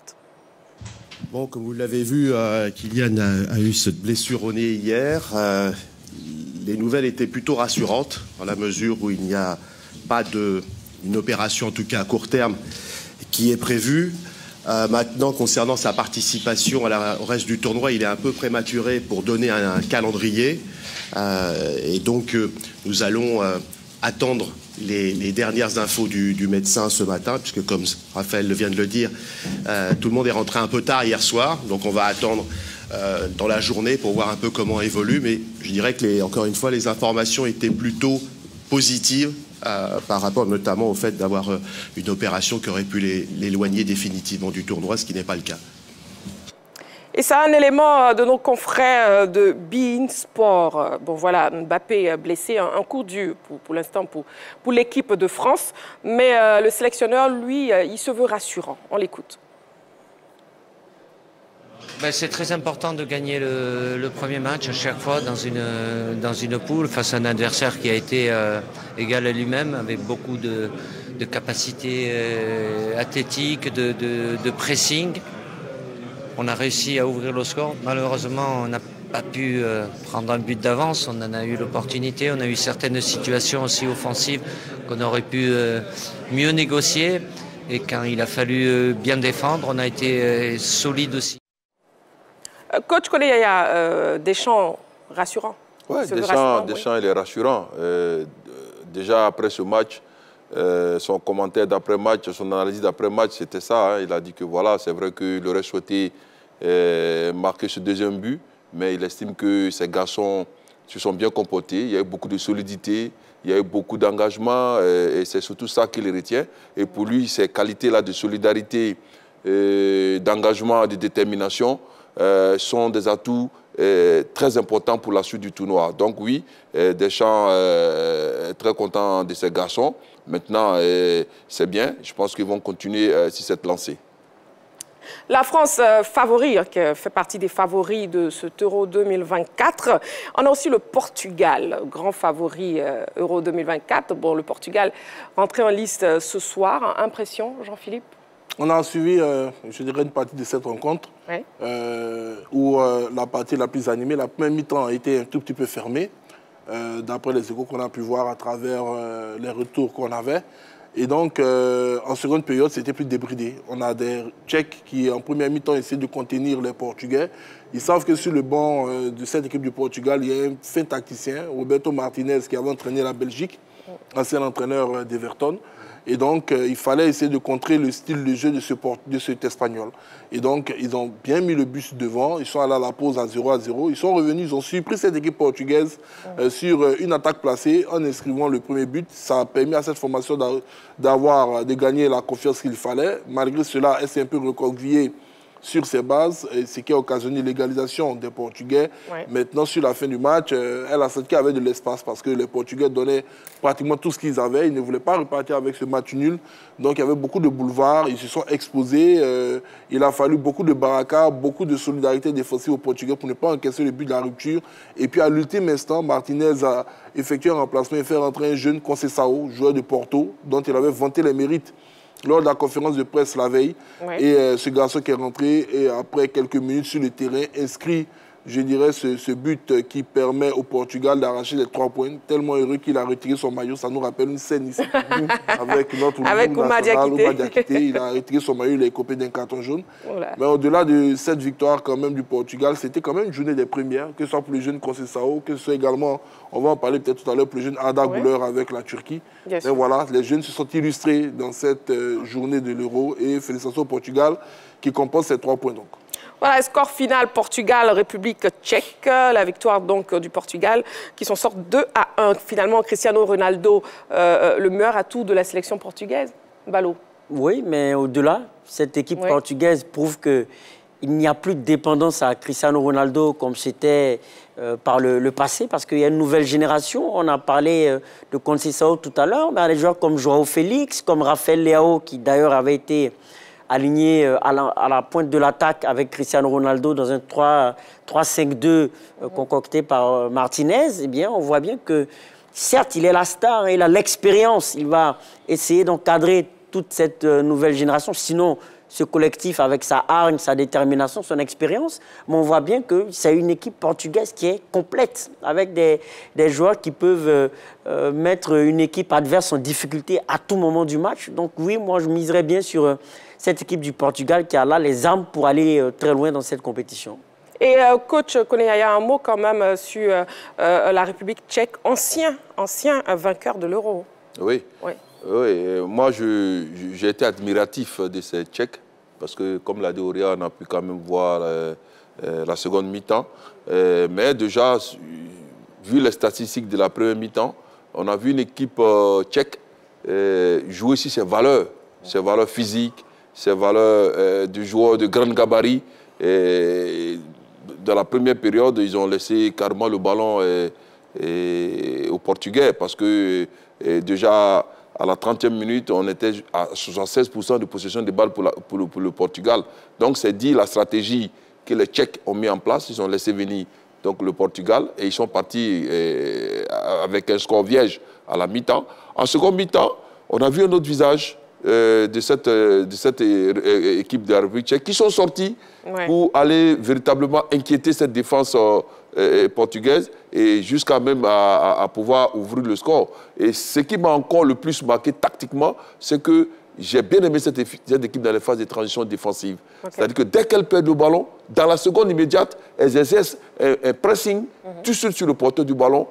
Bon, comme vous l'avez vu, Kylian a eu cette blessure au nez hier. Les nouvelles étaient plutôt rassurantes, dans la mesure où il n'y a pas une opération, en tout cas à court terme, qui est prévue. Maintenant, concernant sa participation au reste du tournoi, il est un peu prématuré pour donner un calendrier. Et donc, nous allons attendre les dernières infos du médecin ce matin, puisque comme Raphaël vient de le dire, tout le monde est rentré un peu tard hier soir, donc on va attendre dans la journée pour voir un peu comment évolue, mais je dirais que, encore une fois, les informations étaient plutôt positives par rapport notamment au fait d'avoir une opération qui aurait pu l'éloigner définitivement du tournoi, ce qui n'est pas le cas. Et ça, un élément de nos confrères de beIN Sport. Bon, voilà, Mbappé blessé, un coup dur pour l'instant pour l'équipe de France. Mais le sélectionneur, lui, il se veut rassurant. On l'écoute. C'est très important de gagner le premier match à chaque fois dans une poule face à un adversaire qui a été égal à lui-même, avec beaucoup de capacités athlétiques, de pressing. On a réussi à ouvrir le score. Malheureusement, on n'a pas pu prendre un but d'avance. On en a eu l'opportunité. On a eu certaines situations aussi offensives qu'on aurait pu mieux négocier. Et quand il a fallu bien défendre, on a été solide aussi. Coach Kone-Yaya, Deschamps rassurant. Oui, Deschamps, il est rassurant. Déjà après ce match, son commentaire d'après-match, son analyse d'après-match, c'était ça. Hein. Il a dit que voilà, c'est vrai qu'il aurait souhaité marquer ce deuxième but, mais il estime que ces garçons se sont bien comportés. Il y a eu beaucoup de solidité, il y a eu beaucoup d'engagement, et c'est surtout ça qu'il retient. Et pour lui, ces qualités-là de solidarité, d'engagement, de détermination sont des atouts très importants pour la suite du tournoi. Donc oui, Deschamps est très content de ces garçons. Maintenant, c'est bien. Je pense qu'ils vont continuer sur cette lancée. La France favori, qui fait partie des favoris de cet Euro 2024. On a aussi le Portugal, grand favori Euro 2024. Bon, le Portugal rentré en liste ce soir. Impression, Jean-Philippe? On a suivi, je dirais, une partie de cette rencontre, oui. Où la partie la plus animée, la première mi-temps a été un tout petit peu fermée, d'après les échos qu'on a pu voir à travers les retours qu'on avait. Et donc, en seconde période, c'était plus débridé. On a des Tchèques qui, en première mi-temps, essaient de contenir les Portugais. Ils savent que sur le banc de cette équipe du Portugal, il y a un fin tacticien, Roberto Martinez, qui avait entraîné la Belgique, ancien entraîneur d'Everton. Et donc, il fallait essayer de contrer le style de jeu de cet Espagnol. Et donc, ils ont bien mis le bus devant. Ils sont allés à la pause à 0-0. Ils sont revenus, ils ont surpris cette équipe portugaise sur une attaque placée en inscrivant le premier but. Ça a permis à cette formation de gagner la confiance qu'il fallait. Malgré cela, elle s'est un peu recroquevillée sur ses bases, ce qui a occasionné l'égalisation des Portugais. Ouais. Maintenant, sur la fin du match, elle a senti qu'il y avait de l'espace parce que les Portugais donnaient pratiquement tout ce qu'ils avaient. Ils ne voulaient pas repartir avec ce match nul. Donc, il y avait beaucoup de boulevards. Ils se sont exposés. Il a fallu beaucoup de baraka, beaucoup de solidarité défensive aux Portugais pour ne pas encaisser le but de la rupture. Et puis, à l'ultime instant, Martinez a effectué un remplacement et fait rentrer un jeune Conceição, joueur de Porto, dont il avait vanté les mérites lors de la conférence de presse la veille. Ouais. Et ce garçon qui est rentré et après quelques minutes sur le terrain inscrit, je dirais, ce but qui permet au Portugal d'arracher les 3 points. Tellement heureux qu'il a retiré son maillot. Ça nous rappelle une scène ici avec notre Oumar Diakité. Il a retiré son maillot, il a écopé d'un carton jaune. Voilà. Mais au-delà de cette victoire quand même du Portugal, c'était quand même une journée des premières, que ce soit pour le jeune Conceição, que ce soit également, on va en parler peut-être tout à l'heure, pour le jeune Arda Güler avec la Turquie. Mais voilà, les jeunes se sont illustrés dans cette journée de l'Euro et félicitations au Portugal qui compense ces 3 points donc. Voilà, score final Portugal-République tchèque, la victoire donc du Portugal qui s'en sort 2-1. Finalement, Cristiano Ronaldo, le meilleur atout de la sélection portugaise. Balo. Oui, mais au-delà, cette équipe portugaise prouve qu'il n'y a plus de dépendance à Cristiano Ronaldo comme c'était par le passé, parce qu'il y a une nouvelle génération. On a parlé de Conceição tout à l'heure, mais il y a des joueurs comme João Félix, comme Rafael Leao, qui d'ailleurs avait été aligné à la pointe de l'attaque avec Cristiano Ronaldo dans un 3-5-2 concocté par Martinez. Eh bien, on voit bien que, certes, il est la star, il a l'expérience. Il va essayer d'encadrer toute cette nouvelle génération. Sinon, ce collectif, avec sa hargne, sa détermination, son expérience, mais on voit bien que c'est une équipe portugaise qui est complète, avec des joueurs qui peuvent mettre une équipe adverse en difficulté à tout moment du match. Donc oui, moi je miserais bien sur cette équipe du Portugal qui a là les armes pour aller très loin dans cette compétition. Et coach Kone-Yaya, un mot quand même sur la République tchèque, ancien vainqueur de l'Euro. Oui. Oui. Oui. Moi, j'ai été admiratif de ces Tchèques, parce que, comme l'a dit Auréa, on a pu quand même voir la seconde mi-temps. Mais déjà, vu les statistiques de la première mi-temps, on a vu une équipe tchèque jouer aussi ses valeurs physiques, ses valeurs de joueurs de grand gabarit. Et dans la première période, ils ont laissé carrément le ballon aux Portugais, parce que déjà à la 30e minute, on était à 76% de possession de balles pour le Portugal. Donc c'est dit la stratégie que les Tchèques ont mis en place. Ils ont laissé venir donc, le Portugal et ils sont partis avec un score vierge à la mi-temps. En second mi-temps, on a vu un autre visage de cette équipe de la République tchèque qui sont sortis pour aller véritablement inquiéter cette défense portugaise et jusqu'à même à pouvoir ouvrir le score. Et ce qui m'a encore le plus marqué tactiquement, c'est que j'ai bien aimé cette équipe dans les phases de transition défensive. C'est-à-dire que dès qu'elle perd le ballon, dans la seconde immédiate, elles exercent un pressing tout de suite sur le porteur du ballon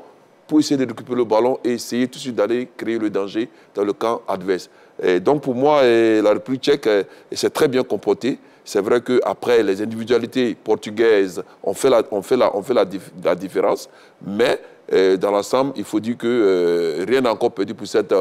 pour essayer de récupérer le ballon et essayer tout de suite d'aller créer le danger dans le camp adverse. Et donc pour moi, la République tchèque s'est très bien comportée. C'est vrai qu'après, les individualités portugaises ont fait la différence. Mais dans l'ensemble, il faut dire que rien n'a encore perdu pour cette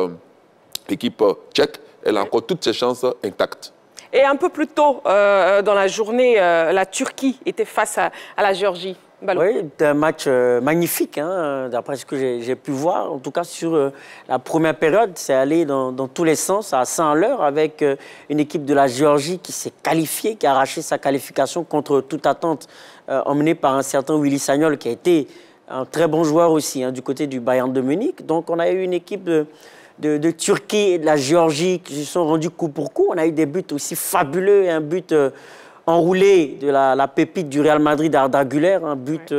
équipe tchèque. Elle a encore toutes ses chances intactes. Et un peu plus tôt dans la journée, la Turquie était face à la Géorgie. Balou. Oui, c'était un match magnifique, hein, d'après ce que j'ai pu voir. En tout cas, sur la première période, c'est allé dans tous les sens, à 100 à l'heure, avec une équipe de la Géorgie qui s'est qualifiée, qui a arraché sa qualification contre toute attente, emmenée par un certain Willy Sagnol, qui a été un très bon joueur aussi, hein, du côté du Bayern de Munich. Donc, on a eu une équipe de Turquie et de la Géorgie qui se sont rendus coup pour coup. On a eu des buts aussi fabuleux, un but enroulé de la pépite du Real Madrid d'Arda Güler, un but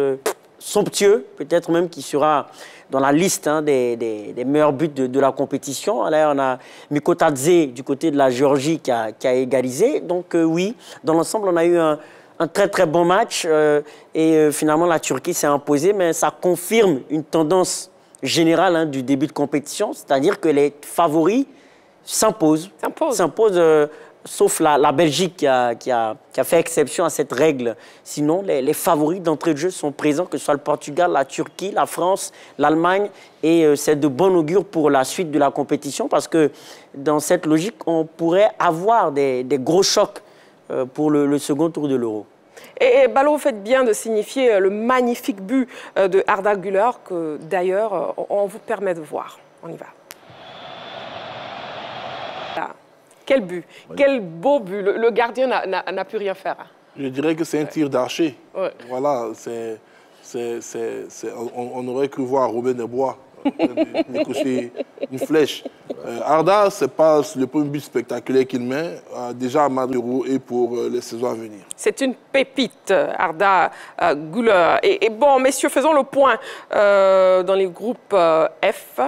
somptueux, peut-être même qui sera dans la liste des meilleurs buts de la compétition. Là, on a Mikotadze du côté de la Géorgie qui a égalisé. Donc oui, dans l'ensemble, on a eu un très très bon match et finalement la Turquie s'est imposée, mais ça confirme une tendance générale du début de compétition, c'est-à-dire que les favoris s'imposent. Sauf la Belgique qui a fait exception à cette règle. Sinon, les favoris d'entrée de jeu sont présents, que ce soit le Portugal, la Turquie, la France, l'Allemagne. Et c'est de bon augure pour la suite de la compétition parce que dans cette logique, on pourrait avoir des gros chocs pour le second tour de l'Euro. Et Balou, vous faites bien de signifier le magnifique but de Arda Güler que d'ailleurs on vous permet de voir. On y va. Là. Quel but, quel beau but. Le gardien n'a pu rien faire. Je dirais que c'est un tir d'archer. Ouais. Voilà, on aurait cru voir Robin Desbois négocier une flèche. Arda, ce n'est pas le premier but spectaculaire qu'il met, déjà à Madrid et pour les saisons à venir. C'est une pépite, Arda Güler. Et bon, messieurs, faisons le point dans les groupes F.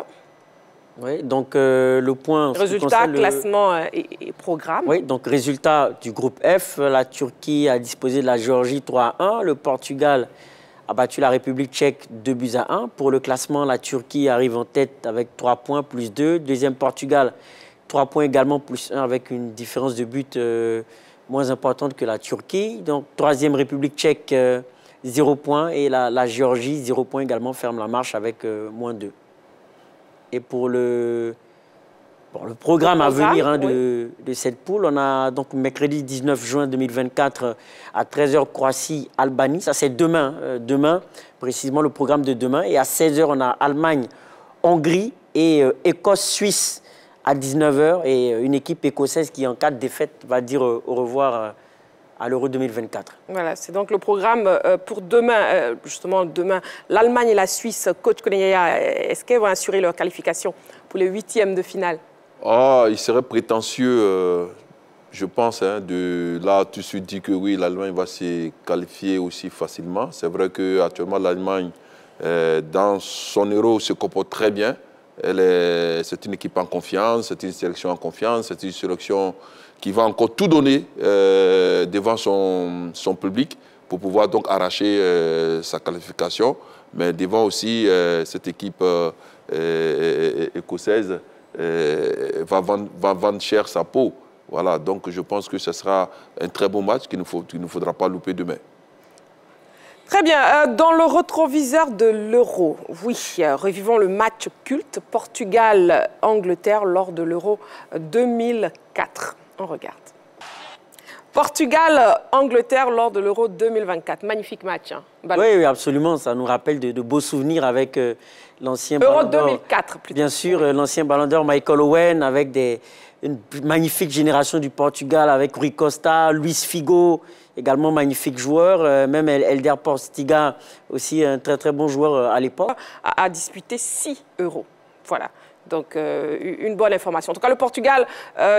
Oui, donc le point... Résultat, classement et programme. Oui, donc résultat du groupe F, la Turquie a disposé de la Géorgie 3-1, le Portugal a battu la République tchèque 2-1. Pour le classement, la Turquie arrive en tête avec 3 points plus 2. Deuxième, Portugal, 3 points également plus 1 avec une différence de but moins importante que la Turquie. Donc troisième, République tchèque, 0 points. Et la Géorgie, 0 points également, ferme la marche avec moins 2. Et pour le programme à venir de cette poule, on a donc mercredi 19 juin 2024 à 13h Croatie, Albanie. Ça c'est demain, précisément le programme de demain. Et à 16h, on a Allemagne, Hongrie et Écosse, Suisse à 19h. Et une équipe écossaise qui, en cas de défaite, va dire au revoir à l'Euro 2024. Voilà, c'est donc le programme pour demain, justement demain. L'Allemagne et la Suisse, coach Koneya, est-ce qu'elles vont assurer leur qualification pour les 8e de finale? Il serait prétentieux, je pense, de là tout de suite dire que oui, l'Allemagne va se qualifier aussi facilement. C'est vrai qu'actuellement, l'Allemagne, dans son Euro, se comporte très bien. C'est une équipe en confiance, c'est une sélection en confiance, c'est une sélection qui va encore tout donner devant son public pour pouvoir donc arracher sa qualification. Mais devant aussi cette équipe écossaise, va vendre cher sa peau. Voilà, donc je pense que ce sera un très beau match qu'il ne faudra pas louper demain. Très bien. Dans le rétroviseur de l'Euro, oui, revivons le match culte Portugal-Angleterre lors de l'Euro 2004. On regarde. Portugal-Angleterre lors de l'Euro 2024. Magnifique match. Hein. Oui, absolument. Ça nous rappelle de beaux souvenirs avec l'ancien Euro ballon d'or. 2004, plutôt. Bien sûr, l'ancien ballon d'or Michael Owen avec une magnifique génération du Portugal avec Rui Costa, Luis Figo, également magnifique joueur. Même Elder Postiga, aussi un très très bon joueur à l'époque. A disputé 6 euros. Voilà. Donc, une bonne information. En tout cas, le Portugal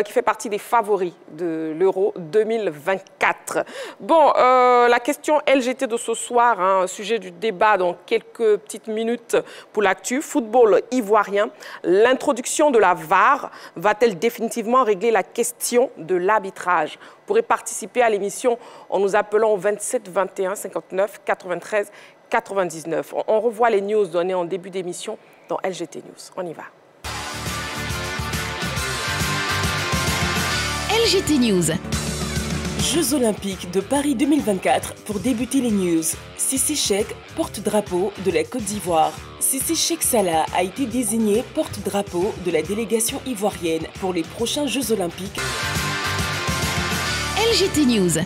qui fait partie des favoris de l'Euro 2024. Bon, la question LGT de ce soir, hein, sujet du débat dans quelques petites minutes pour l'actu. Football ivoirien. L'introduction de la VAR va-t-elle définitivement régler la question de l'arbitrage? Vous pourrez participer à l'émission en nous appelant au 27 21 59 93 99. On revoit les news données en début d'émission dans LGT News. On y va. LGT News. Jeux Olympiques de Paris 2024 pour débuter les news. Sissi Cheikh, porte-drapeau de la Côte d'Ivoire. Sissi Cheikh Salah a été désigné porte-drapeau de la délégation ivoirienne pour les prochains Jeux Olympiques. LGT News.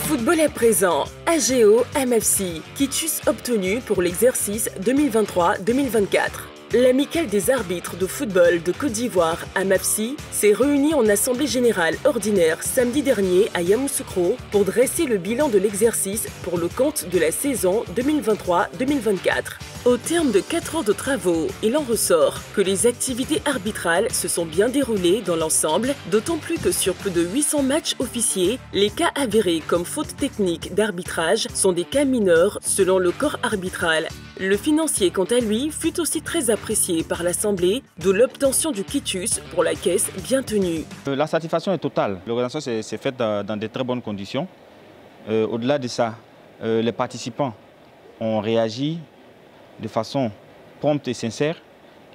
Football à présent, AGO MFC, quitus obtenu pour l'exercice 2023-2024. L'amicale des arbitres de football de Côte d'Ivoire, AMAFSI, s'est réunie en assemblée générale ordinaire samedi dernier à Yamoussoukro pour dresser le bilan de l'exercice pour le compte de la saison 2023-2024. Au terme de 4 heures de travaux, il en ressort que les activités arbitrales se sont bien déroulées dans l'ensemble, d'autant plus que sur plus de 800 matchs officiés, les cas avérés comme faute technique d'arbitrage sont des cas mineurs selon le corps arbitral. Le financier, quant à lui, fut aussi très apprécié par l'Assemblée, d'où l'obtention du quitus pour la caisse bien tenue. La satisfaction est totale. L'organisation s'est faite dans de très bonnes conditions. Au-delà de ça, les participants ont réagi de façon prompte et sincère.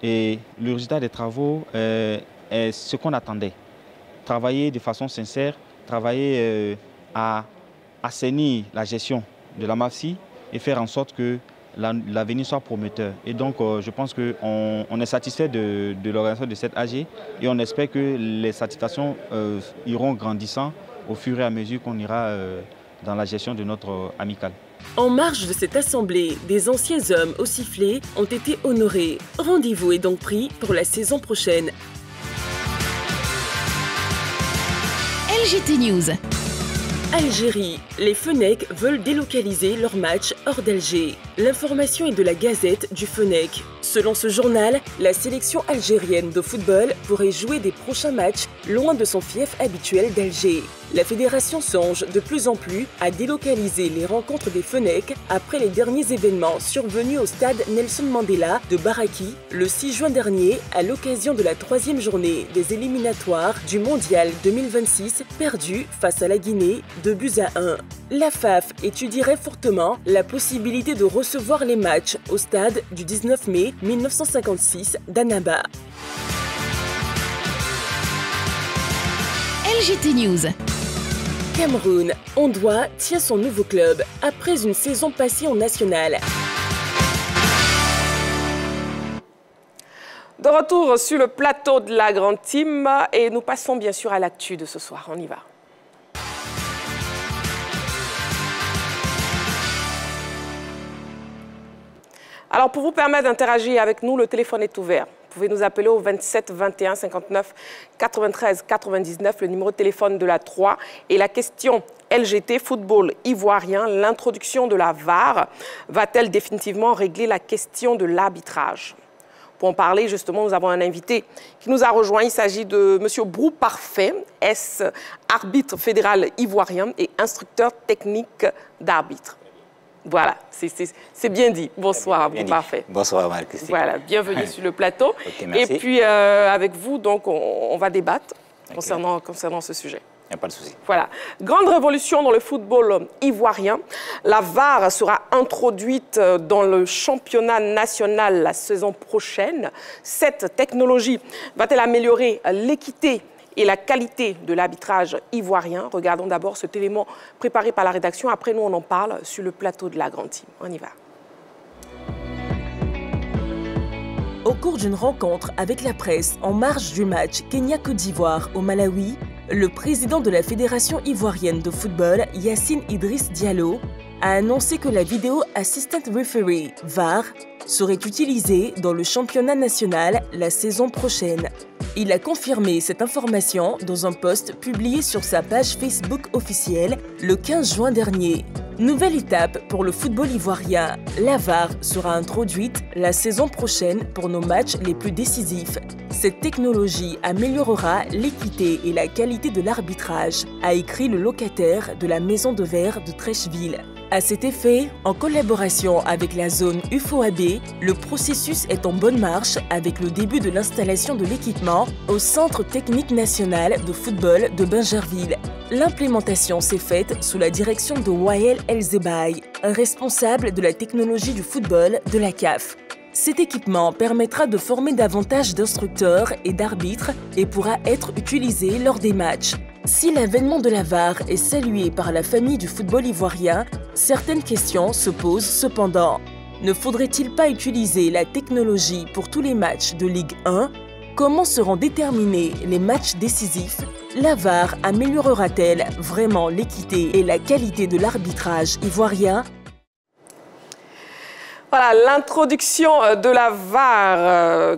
Et le résultat des travaux est ce qu'on attendait. Travailler de façon sincère, travailler à assainir la gestion de la MAFSI et faire en sorte que l'avenir soit prometteur. Et donc, je pense qu'on est satisfait de l'organisation de cette AG et on espère que les satisfactions iront grandissant au fur et à mesure qu'on ira dans la gestion de notre amicale. En marge de cette assemblée, des anciens hommes au sifflet ont été honorés. Rendez-vous est donc pris pour la saison prochaine. LGT News. Algérie. Les Fennecs veulent délocaliser leur match hors d'Alger. L'information est de la Gazette du Fennec. Selon ce journal, la sélection algérienne de football pourrait jouer des prochains matchs loin de son fief habituel d'Alger. La fédération songe de plus en plus à délocaliser les rencontres des Fennecs après les derniers événements survenus au stade Nelson Mandela de Baraki le 6 juin dernier à l'occasion de la 3e journée des éliminatoires du Mondial 2026 perdu face à la Guinée 2-1. La FAF étudierait fortement la possibilité de recevoir les matchs au stade du 19 mai 1956 d'Annaba. LGT News. Cameroun, Ondoa tient son nouveau club après une saison passée en national. De retour sur le plateau de la Grande Team et nous passons bien sûr à l'actu de ce soir. On y va. Alors, pour vous permettre d'interagir avec nous, le téléphone est ouvert. Vous pouvez nous appeler au 27 21 59 93 99, le numéro de téléphone de la 3. Et la question LGT, football ivoirien, l'introduction de la VAR va-t-elle définitivement régler la question de l'arbitrage? Pour en parler, justement, nous avons un invité qui nous a rejoint. Il s'agit de M. Brou Parfait, arbitre fédéral ivoirien et instructeur technique d'arbitre. Voilà, c'est bien dit. Bonsoir, Brou Parfait. Bonsoir, Marie-Christine. Voilà, bienvenue sur le plateau. Okay, merci. Et puis, avec vous, donc, on va débattre concernant ce sujet. Il n'y a pas de souci. Voilà. Grande révolution dans le football ivoirien. La VAR sera introduite dans le championnat national la saison prochaine. Cette technologie va-t-elle améliorer l'équité et la qualité de l'arbitrage ivoirien? Regardons d'abord cet élément préparé par la rédaction. Après, nous, on en parle sur le plateau de la Grande Team. On y va. Au cours d'une rencontre avec la presse en marge du match Kenya-Côte d'Ivoire au Malawi, le président de la Fédération ivoirienne de football, Yacine Idriss Diallo, a annoncé que la vidéo Assistant Referee, VAR, serait utilisée dans le championnat national la saison prochaine. Il a confirmé cette information dans un post publié sur sa page Facebook officielle le 15 juin dernier. Nouvelle étape pour le football ivoirien. La VAR sera introduite la saison prochaine pour nos matchs les plus décisifs. Cette technologie améliorera l'équité et la qualité de l'arbitrage, a écrit le locataire de la Maison de Verre de Trècheville. À cet effet, en collaboration avec la zone UFOAB, le processus est en bonne marche avec le début de l'installation de l'équipement au Centre technique national de football de Bingerville. L'implémentation s'est faite sous la direction de Wael El-Zebaï, responsable de la technologie du football de la CAF. Cet équipement permettra de former davantage d'instructeurs et d'arbitres et pourra être utilisé lors des matchs. Si l'avènement de la VAR est salué par la famille du football ivoirien, certaines questions se posent cependant. Ne faudrait-il pas utiliser la technologie pour tous les matchs de Ligue 1? Comment seront déterminés les matchs décisifs? La VAR améliorera-t-elle vraiment l'équité et la qualité de l'arbitrage ivoirien? Voilà, l'introduction de la VAR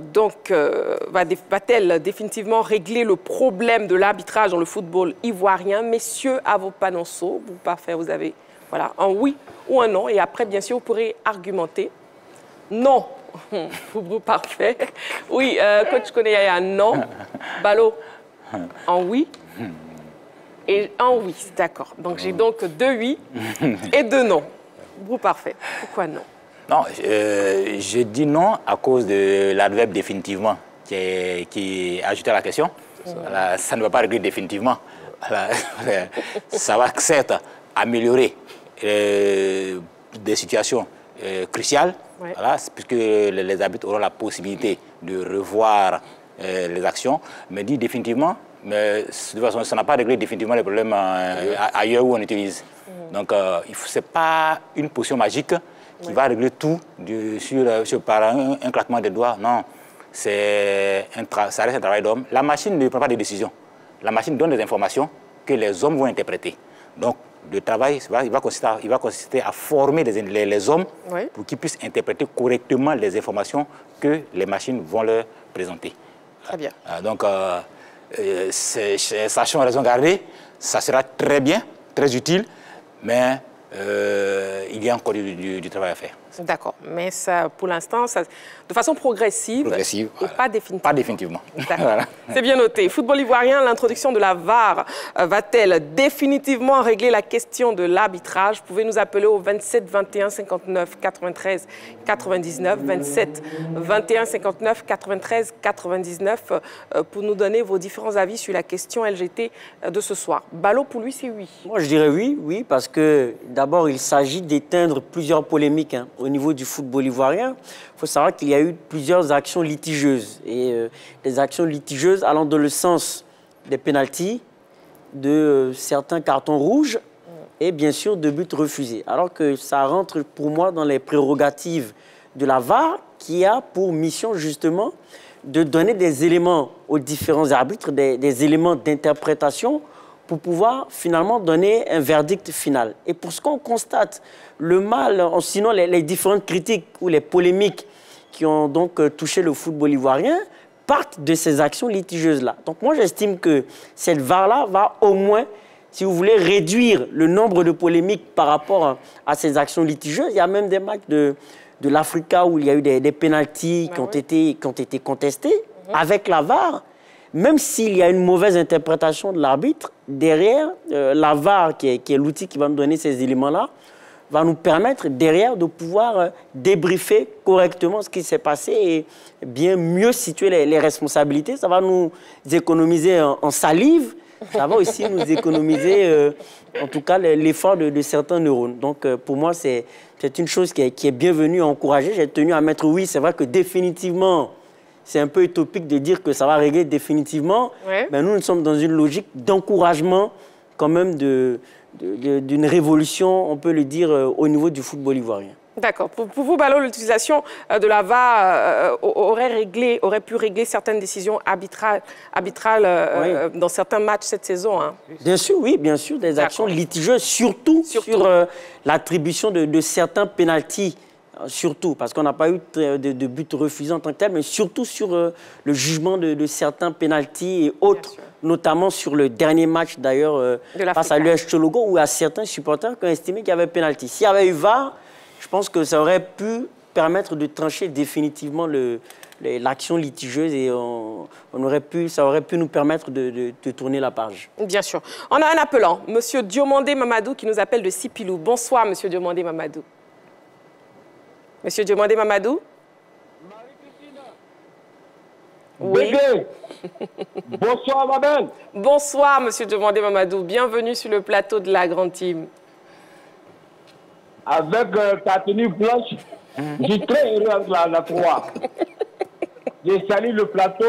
va-t-elle définitivement régler le problème de l'arbitrage dans le football ivoirien? Messieurs, à vos panonceaux, vous parfait, vous avez voilà, un oui ou un non. Et après, bien sûr, vous pourrez argumenter. Non, vous parfait. Oui, coach Koneyaya, non. Balo, un oui. Et un oui, d'accord. Donc j'ai donc 2 oui et 2 non. Vous parfait. Pourquoi non? Non, je dis non à cause de l'adverbe définitivement qui est ajouté à la question. Ça ne va pas régler définitivement. Ça va certes améliorer des situations cruciales, puisque les arbitres auront la possibilité de revoir les actions, mais dit définitivement, mais de toute façon, ça n'a pas réglé définitivement les problèmes ailleurs où on utilise. Donc, ce n'est pas une potion magique qui va régler tout par un claquement des doigts. Non, ça reste un travail d'homme. La machine ne prend pas de décision. La machine donne des informations que les hommes vont interpréter. Donc, le travail, il va consister à former les hommes pour qu'ils puissent interpréter correctement les informations que les machines vont leur présenter. Très bien. Donc, sachant raison garder, ça sera très bien, très utile, mais il y a encore du travail à faire. D'accord, mais ça, pour l'instant, de façon progressive, et voilà. Pas définitivement. Pas définitivement. Voilà. C'est bien noté. Football ivoirien, l'introduction de la VAR va-t-elle définitivement régler la question de l'arbitrage? Vous pouvez nous appeler au 27 21 59 93 99, 27 21 59 93 99 pour nous donner vos différents avis sur la question LGT de ce soir. Balo, pour lui, c'est oui. Moi, je dirais oui, parce que d'abord, il s'agit d'éteindre plusieurs polémiques au niveau du football ivoirien. Il faut savoir qu'il y a eu plusieurs actions litigieuses, et des actions litigieuses allant dans le sens des pénaltys, de certains cartons rouges et bien sûr de buts refusés. Alors que ça rentre pour moi dans les prérogatives de la VAR qui a pour mission justement de donner des éléments aux différents arbitres, des éléments d'interprétation pour pouvoir finalement donner un verdict final. Et pour ce qu'on constate, le mal, sinon les différentes critiques ou les polémiques qui ont donc touché le football ivoirien partent de ces actions litigieuses-là. Donc moi, j'estime que cette VAR-là va au moins, si vous voulez, réduire le nombre de polémiques par rapport à ces actions litigieuses. Il y a même des matchs de l'Africa où il y a eu des pénaltys qui ont été contestés avec la VAR. Même s'il y a une mauvaise interprétation de l'arbitre, derrière, la VAR, qui est l'outil qui va nous donner ces éléments-là, va nous permettre derrière de pouvoir débriefer correctement ce qui s'est passé et bien mieux situer les responsabilités. Ça va nous économiser en salive, ça va aussi nous économiser, en tout cas, l'effort de certains neurones. Donc, pour moi, c'est une chose qui est bienvenue, encouragée. J'ai tenu à mettre oui. C'est vrai que définitivement, c'est un peu utopique de dire que ça va régler définitivement. Ouais. Mais nous sommes dans une logique d'encouragement quand même d'une révolution, on peut le dire, au niveau du football ivoirien. D'accord. Pour vous, Balo, l'utilisation de la VAR aurait pu régler certaines décisions arbitrales dans certains matchs cette saison. Hein. Bien sûr, oui, bien sûr, des actions litigieuses, surtout. Sur l'attribution de certains pénaltys. Surtout, parce qu'on n'a pas eu de but refusé en tant que tel, mais surtout sur le jugement de certains pénaltys et autres, notamment sur le dernier match d'ailleurs face à l'US Chologo, où il y a certains supporters qui ont estimé qu'il y avait pénalty. S'il y avait eu VAR, je pense que ça aurait pu permettre de trancher définitivement l'action litigieuse et ça aurait pu nous permettre de tourner la page. Bien sûr. On a un appelant, M. Diomandé Mamadou, qui nous appelle de Sipilou. Bonsoir, M. Diomandé Mamadou. Monsieur Diomandé Mamadou. Oui. Bonsoir, ma belle. Bonsoir, Monsieur Diomandé Mamadou. Bienvenue sur le plateau de la Grande Team. Avec ta tenue blanche, je suis très heureux avec la 3. Je salue le plateau.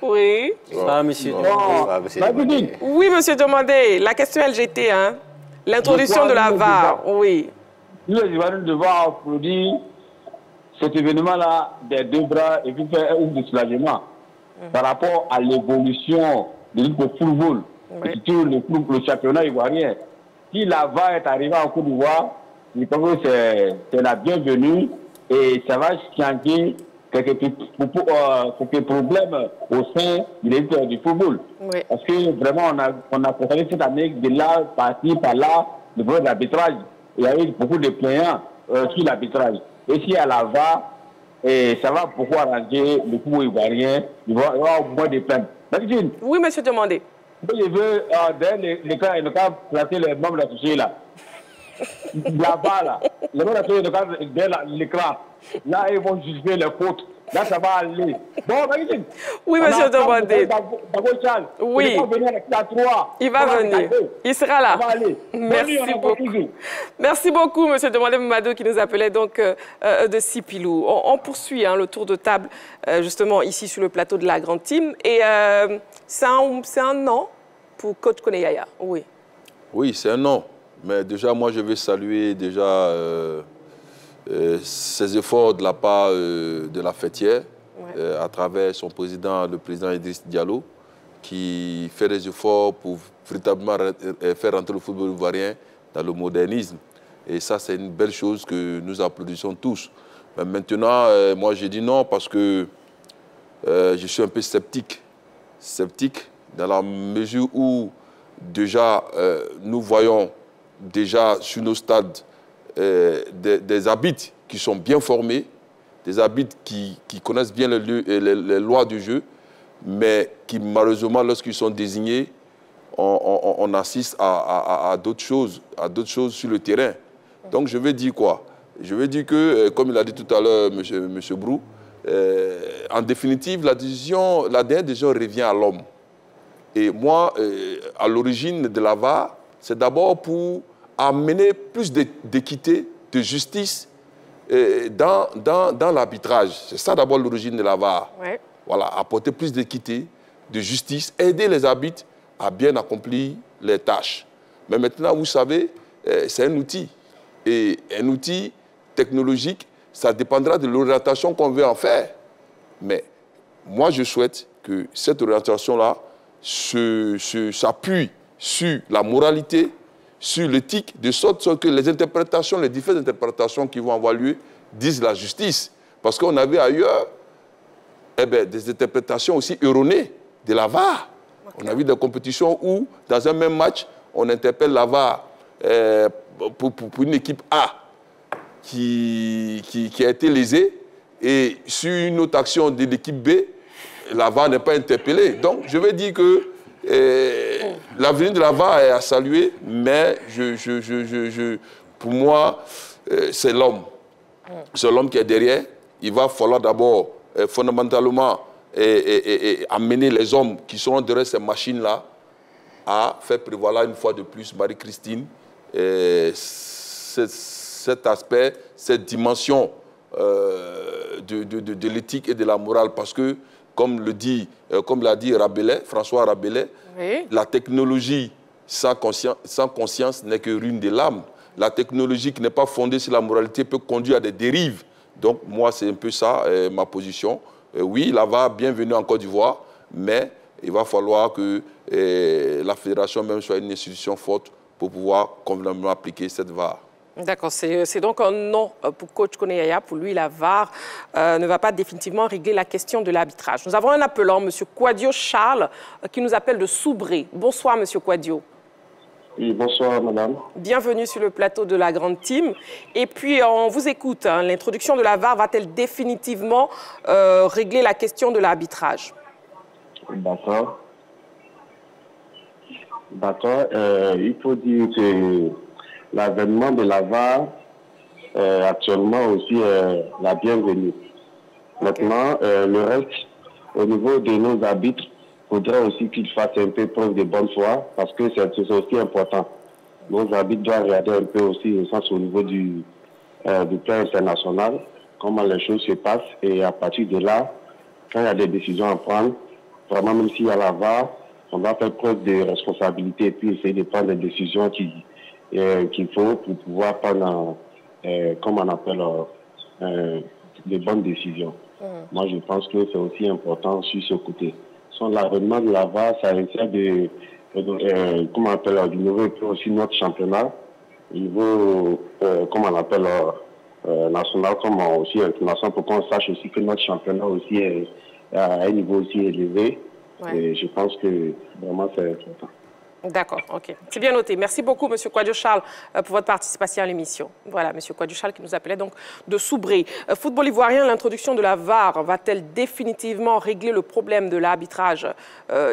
Oui. Monsieur. Oui, Monsieur Diomandé. La question LGT, hein. L'introduction de la VAR. Oui. Nous, les Ivoiriens, devons applaudir cet événement-là des deux bras et puis faire un soulagement par rapport à l'évolution du football, surtout le championnat ivoirien. Si la VAR est arrivée en Côte d'Ivoire, je pense que c'est la bienvenue et ça va changer quelques problèmes au sein de l'équipe du football. Oui. Parce que vraiment, on a constaté cette année de là, par-ci, par-là, le problème d'arbitrage. Il y a eu beaucoup de plaignants sur l'arbitrage. Et si à la VAR, ça va beaucoup arranger le football ivoirien, il va y avoir moins de plaintes. Oui, monsieur Diomandé. Je veux, derrière le cas, placer les membres associés là. Là-bas, là. Les membres associés derrière l'écran. Là, ils vont juger les fautes. Là, ça va aller. Bon, oui, monsieur Diomandé. Oui. Il va venir. Il sera là. Merci beaucoup. Merci beaucoup, monsieur Diomandé Mamadou, qui nous appelait donc de Sipilou. On poursuit le tour de table, justement, ici sur le plateau de la Grande Team. Et c'est un non pour coach Kone Yaya. Oui. Oui, c'est un non. Mais déjà, moi, je vais saluer déjà ses efforts de la part de la fêtière, à travers son président, le président Idriss Diallo, qui fait des efforts pour véritablement faire rentrer le football ivoirien dans le modernisme. Et ça, c'est une belle chose que nous applaudissons tous. Mais maintenant, moi, j'ai dit non parce que je suis un peu sceptique. Sceptique dans la mesure où, déjà, nous voyons déjà sur nos stades des arbitres qui sont bien formés, des arbitres qui connaissent bien les lois du jeu, mais qui, malheureusement, lorsqu'ils sont désignés, on assiste à d'autres choses sur le terrain. Donc, je vais dire quoi? Je vais dire que, comme il a dit tout à l'heure, M. Brou, en définitive, la dernière décision revient à l'homme. Et moi, à l'origine de la VAR, c'est d'abord pour amener plus d'équité, de justice dans l'arbitrage. C'est ça d'abord l'origine de la VAR. Ouais. Voilà, apporter plus d'équité, de justice, aider les arbitres à bien accomplir les tâches. Mais maintenant, vous savez, c'est un outil. Et un outil technologique, ça dépendra de l'orientation qu'on veut en faire. Mais moi, je souhaite que cette orientation-là s'appuie sur la moralité, sur l'éthique, de sorte que les interprétations, les différentes interprétations qui vont avoir lieu disent la justice. Parce qu'on avait ailleurs des interprétations aussi erronées de la VAR. Okay. On a vu des compétitions où, dans un même match, on interpelle la VAR pour une équipe A qui a été lésée, et sur une autre action de l'équipe B, la VAR n'est pas interpellée. Donc, je vais dire que l'avenir de la VAR est à saluer, mais pour moi, c'est l'homme. C'est l'homme qui est derrière. Il va falloir d'abord, fondamentalement, amener les hommes qui seront derrière ces machines-là a fait prévaloir une fois de plus, Marie-Christine, cet aspect, cette dimension de l'éthique et de la morale. Parce que, comme l'a dit Rabelais, François Rabelais, oui. La technologie sans conscience n'est que ruine de l'âme. La technologie qui n'est pas fondée sur la moralité peut conduire à des dérives. Donc, moi, c'est un peu ça, ma position. Oui, la VAR, bienvenue en Côte d'Ivoire, mais il va falloir que la fédération même soit une institution forte pour pouvoir convenablement appliquer cette VAR. D'accord, c'est donc un non pour coach Kone Yaya. Pour lui, la VAR ne va pas définitivement régler la question de l'arbitrage. Nous avons un appelant, M. Kouadio Charles, qui nous appelle de Soubré. Bonsoir, M. Kouadio. Oui, bonsoir, madame. Bienvenue sur le plateau de la Grande Team. Et puis, on vous écoute. Hein. L'introduction de la VAR va-t-elle définitivement régler la question de l'arbitrage? D'accord. D'accord. Il faut dire que l'avènement de la VAR actuellement aussi la bienvenue. Maintenant, le reste, au niveau de nos arbitres, il faudrait aussi qu'ils fassent un peu preuve de bonne foi, parce que c'est aussi important. Nos arbitres doivent regarder un peu aussi au sens au niveau du plan international, comment les choses se passent, et à partir de là, quand il y a des décisions à prendre, vraiment même s'il y a la VAR, on doit faire preuve de responsabilité et puis essayer de prendre des décisions qu'il faut pour pouvoir prendre, comme on appelle, des bonnes décisions. Moi, je pense que c'est aussi important sur ce côté. L'avènement de la VAR, ça essaie de comment on appelle, d'innover aussi notre championnat, au niveau, comment on appelle, national, comme aussi international, pour qu'on sache aussi que notre championnat aussi est à un niveau aussi élevé. Ouais. Et je pense que vraiment c'est important. D'accord, ok. C'est bien noté. Merci beaucoup, M. Kouadio Charles, pour votre participation à l'émission. Voilà, M. Kouadio Charles qui nous appelait donc de Soubré. Football ivoirien, l'introduction de la VAR va-t-elle définitivement régler le problème de l'arbitrage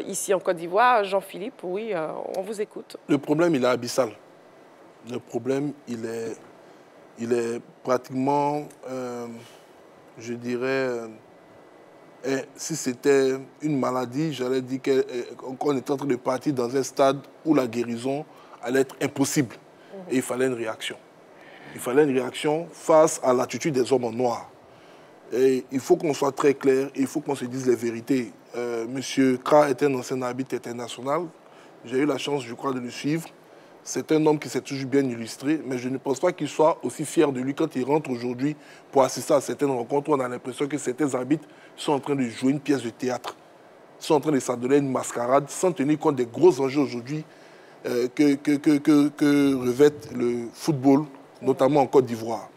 ici en Côte d'Ivoire? Jean-Philippe, oui, on vous écoute. Le problème, il est abyssal. Le problème, il est pratiquement, je dirais... Et si c'était une maladie, j'allais dire qu'on était en train de partir dans un stade où la guérison allait être impossible. Et il fallait une réaction. Il fallait une réaction face à l'attitude des hommes en noir. Et il faut qu'on soit très clair, il faut qu'on se dise les vérités. Monsieur Kra est un ancien arbitre international. J'ai eu la chance, je crois, de le suivre. C'est un homme qui s'est toujours bien illustré, mais je ne pense pas qu'il soit aussi fier de lui quand il rentre aujourd'hui pour assister à certaines rencontres où on a l'impression que certains arbitres sont en train de jouer une pièce de théâtre, sont en train de s'adonner une mascarade sans tenir compte des gros enjeux aujourd'hui que revêt le football, notamment en Côte d'Ivoire.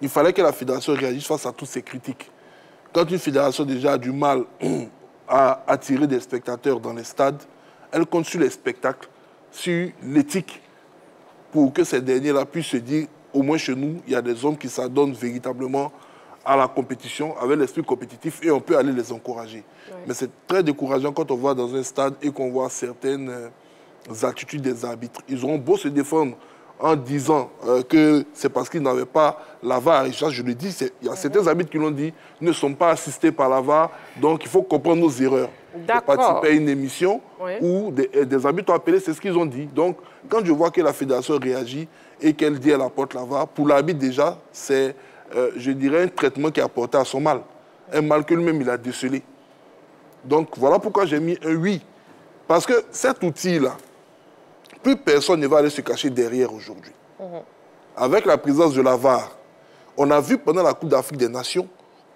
Il fallait que la fédération réagisse face à toutes ces critiques. Quand une fédération déjà a du mal à attirer des spectateurs dans les stades, elle compte sur les spectacles, sur l'éthique, pour que ces derniers-là puissent se dire, au moins chez nous, il y a des hommes qui s'adonnent véritablement à la compétition, avec l'esprit compétitif, et on peut aller les encourager. Ouais. Mais c'est très décourageant quand on va dans un stade et qu'on voit certaines attitudes des arbitres. Ils auront beau se défendre en disant que c'est parce qu'ils n'avaient pas la VAR. Je le dis, il y a certains arbitres qui l'ont dit, ne sont pas assistés par la VAR, donc il faut comprendre nos erreurs. Participer à une émission où des arbitres ont appelé, c'est ce qu'ils ont dit. Donc, quand je vois que la fédération réagit et qu'elle dit elle apporte la VAR, pour l'arbitre déjà, c'est, je dirais, un traitement qui est apporté à son mal. Un mal que lui-même il a décelé. Donc, voilà pourquoi j'ai mis un oui. Parce que cet outil-là, plus personne ne va aller se cacher derrière aujourd'hui. Avec la présence de la VAR, on a vu pendant la Coupe d'Afrique des Nations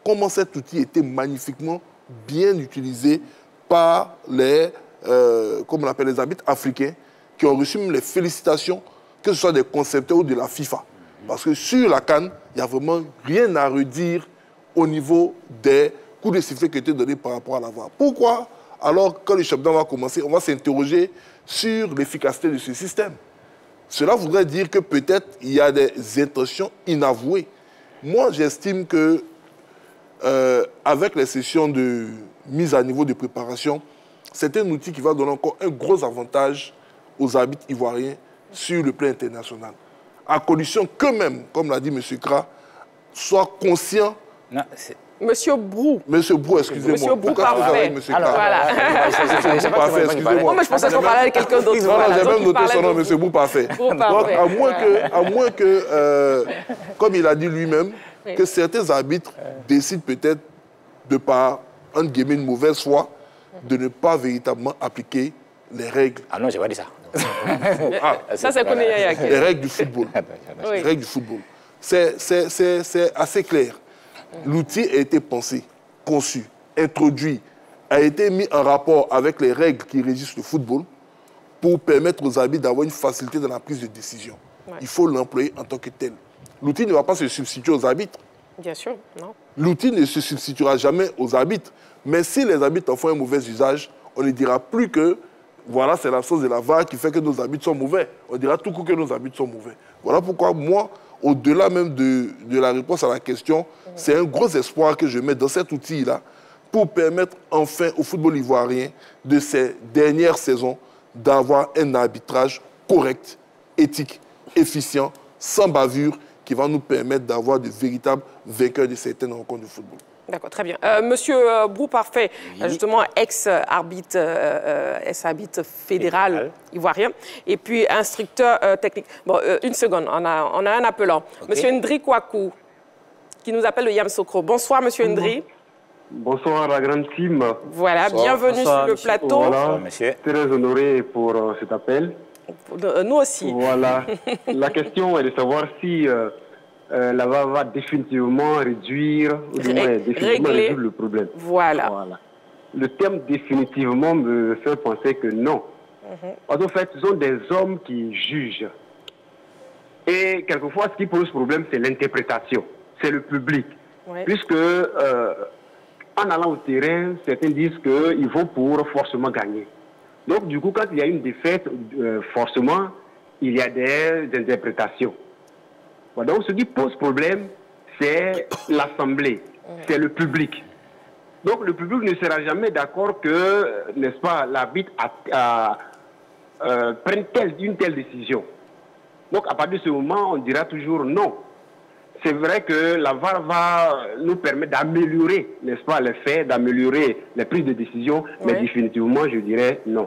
comment cet outil était magnifiquement bien utilisé par les, comme on appelle les arbitres africains, qui ont reçu les félicitations, que ce soit des concepteurs ou de la FIFA. Parce que sur la CAN, il n'y a vraiment rien à redire au niveau des coups de sifflet qui étaient donnés par rapport à la VAR. Pourquoi? Alors, quand le championnat va commencer, on va s'interroger sur l'efficacité de ce système. Cela voudrait dire que peut-être il y a des intentions inavouées. Moi, j'estime que avec les sessions de mise à niveau de préparation, c'est un outil qui va donner encore un gros avantage aux arbitres ivoiriens sur le plan international. À condition qu'eux-mêmes, comme l'a dit M. Kra, soient conscients Monsieur Brou. Monsieur Brou, excusez-moi. Monsieur Brou, parfait. Alors, voilà. Parfait, excusez-moi. Moi, je pensais qu'on parlait de quelqu'un d'autre. Non, j'ai même noté son nom, Monsieur Brou, parfait. Donc, à moins que comme il a dit lui-même, que certains arbitres décident peut-être de par, entre guillemets, une mauvaise foi, de ne pas véritablement appliquer les règles. Ah non, j'ai pas dit ça. Ça, c'est connu. Les règles du football. Les règles du football. C'est assez clair. L'outil a été pensé, conçu, introduit, a été mis en rapport avec les règles qui régissent le football pour permettre aux arbitres d'avoir une facilité dans la prise de décision. Ouais. Il faut l'employer en tant que tel. L'outil ne va pas se substituer aux arbitres. Bien sûr, non. L'outil ne se substituera jamais aux arbitres. Mais si les arbitres en font un mauvais usage, on ne dira plus que voilà, c'est l'absence de la VAR qui fait que nos arbitres sont mauvais. On dira tout coup que nos arbitres sont mauvais. Voilà pourquoi moi, au-delà même de la réponse à la question, c'est un gros espoir que je mets dans cet outil-là pour permettre enfin au football ivoirien de ces dernières saisons d'avoir un arbitrage correct, éthique, efficient, sans bavure, qui va nous permettre d'avoir de véritables vainqueurs de certaines rencontres de football. D'accord, très bien. Monsieur Brou, parfait, justement, ex-arbitre fédéral ivoirien, et puis instructeur technique. Bon, une seconde, on a un appelant. Okay. Monsieur Ndri Kouakou, qui nous appelle le Yamsokro. Bonsoir, monsieur Ndri. Bonsoir à la grande team. Voilà, bienvenue sur le plateau. Voilà, monsieur. Très honoré pour cet appel. Nous aussi. Voilà. La question est de savoir si la VAR va définitivement réduire, ou du moins définitivement résoudre le problème. Voilà. Le terme définitivement me fait penser que non. En fait, ce sont des hommes qui jugent. Et quelquefois, ce qui pose problème, c'est l'interprétation. C'est le public. Ouais. Puisque, en allant au terrain, certains disent qu'il faut pour forcément gagner. Donc, du coup, quand il y a une défaite, forcément, il y a des interprétations. Donc, ce qui pose problème, c'est l'Assemblée, c'est le public. Donc, le public ne sera jamais d'accord que, n'est-ce pas, l'arbitre prenne une telle décision. Donc, à partir de ce moment, on dira toujours non. C'est vrai que la VAR va nous permettre d'améliorer, n'est-ce pas, les faits, d'améliorer les prises de décision, mais définitivement, je dirais non.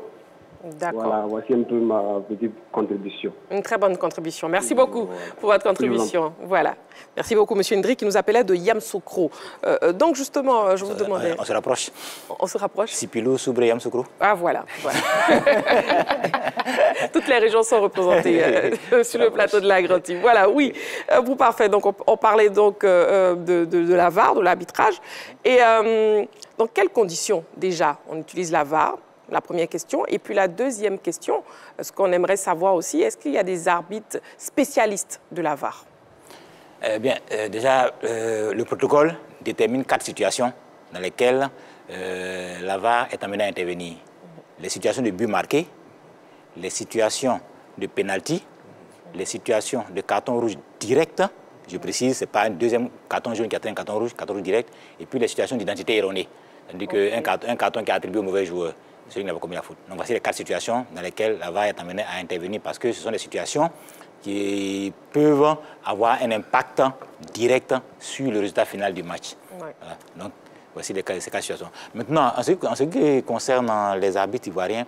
D'accord. Voilà, voici un peu ma petite contribution. Une très bonne contribution. Merci beaucoup pour votre contribution. Voilà. Merci beaucoup, monsieur Ndri, qui nous appelait de Yamsokro. Donc, justement, je vous demandais... On se rapproche. On se rapproche. Sipilo, Soubré, Yamsokro. Ah, voilà. Toutes les régions sont représentées sur le plateau de la Grande Team. Voilà, oui. Vous, parfait. Donc, on parlait donc de la VAR, de l'arbitrage. Et dans quelles conditions, déjà, on utilise la VAR ? La première question. Et puis la deuxième question, ce qu'on aimerait savoir aussi, est-ce qu'il y a des arbitres spécialistes de la VAR? Déjà, le protocole détermine 4 situations dans lesquelles la VAR est amenée à intervenir. Les situations de but marqué, les situations de pénalty, les situations de carton rouge direct, je précise, ce n'est pas un deuxième carton jaune qui a un carton rouge direct, et puis les situations d'identité erronée, c'est-à-dire qu'un carton qui est attribué au mauvais joueur. Celui qui n'a pas commis la faute. Donc voici les 4 situations dans lesquelles la VAR est amenée à intervenir parce que ce sont des situations qui peuvent avoir un impact direct sur le résultat final du match. Ouais. Voilà. Donc voici ces 4 situations. Maintenant, en ce qui concerne les arbitres ivoiriens,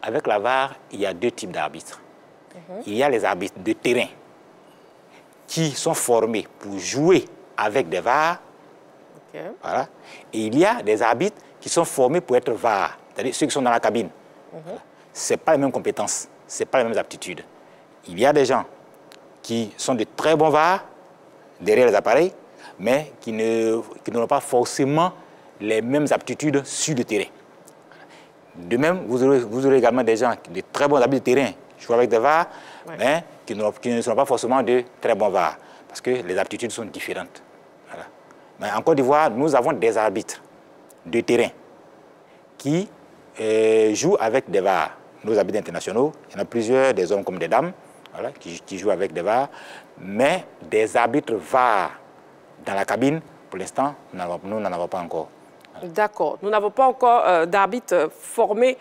avec la VAR, il y a 2 types d'arbitres. Il y a les arbitres de terrain qui sont formés pour jouer avec des VAR. Voilà. Et il y a des arbitres qui sont formés pour être VAR, c'est-à-dire ceux qui sont dans la cabine. Ce n'est pas les mêmes compétences, ce n'est pas les mêmes aptitudes. Il y a des gens qui sont de très bons VAR derrière les appareils, mais qui n'ont pas forcément les mêmes aptitudes sur le terrain. De même, vous aurez également des gens de très bons arbitres de terrain, jouent avec des VAR, mais qui ne sont pas forcément de très bons VAR, parce que les aptitudes sont différentes. Voilà. Mais en Côte d'Ivoire, nous avons des arbitres de terrain qui jouent avec des VAR. Nos arbitres internationaux, il y en a plusieurs, des hommes comme des dames, voilà, qui jouent avec des VAR, mais des arbitres VAR dans la cabine, pour l'instant, nous n'en avons pas encore. D'accord. Nous n'avons pas encore d'arbitres formés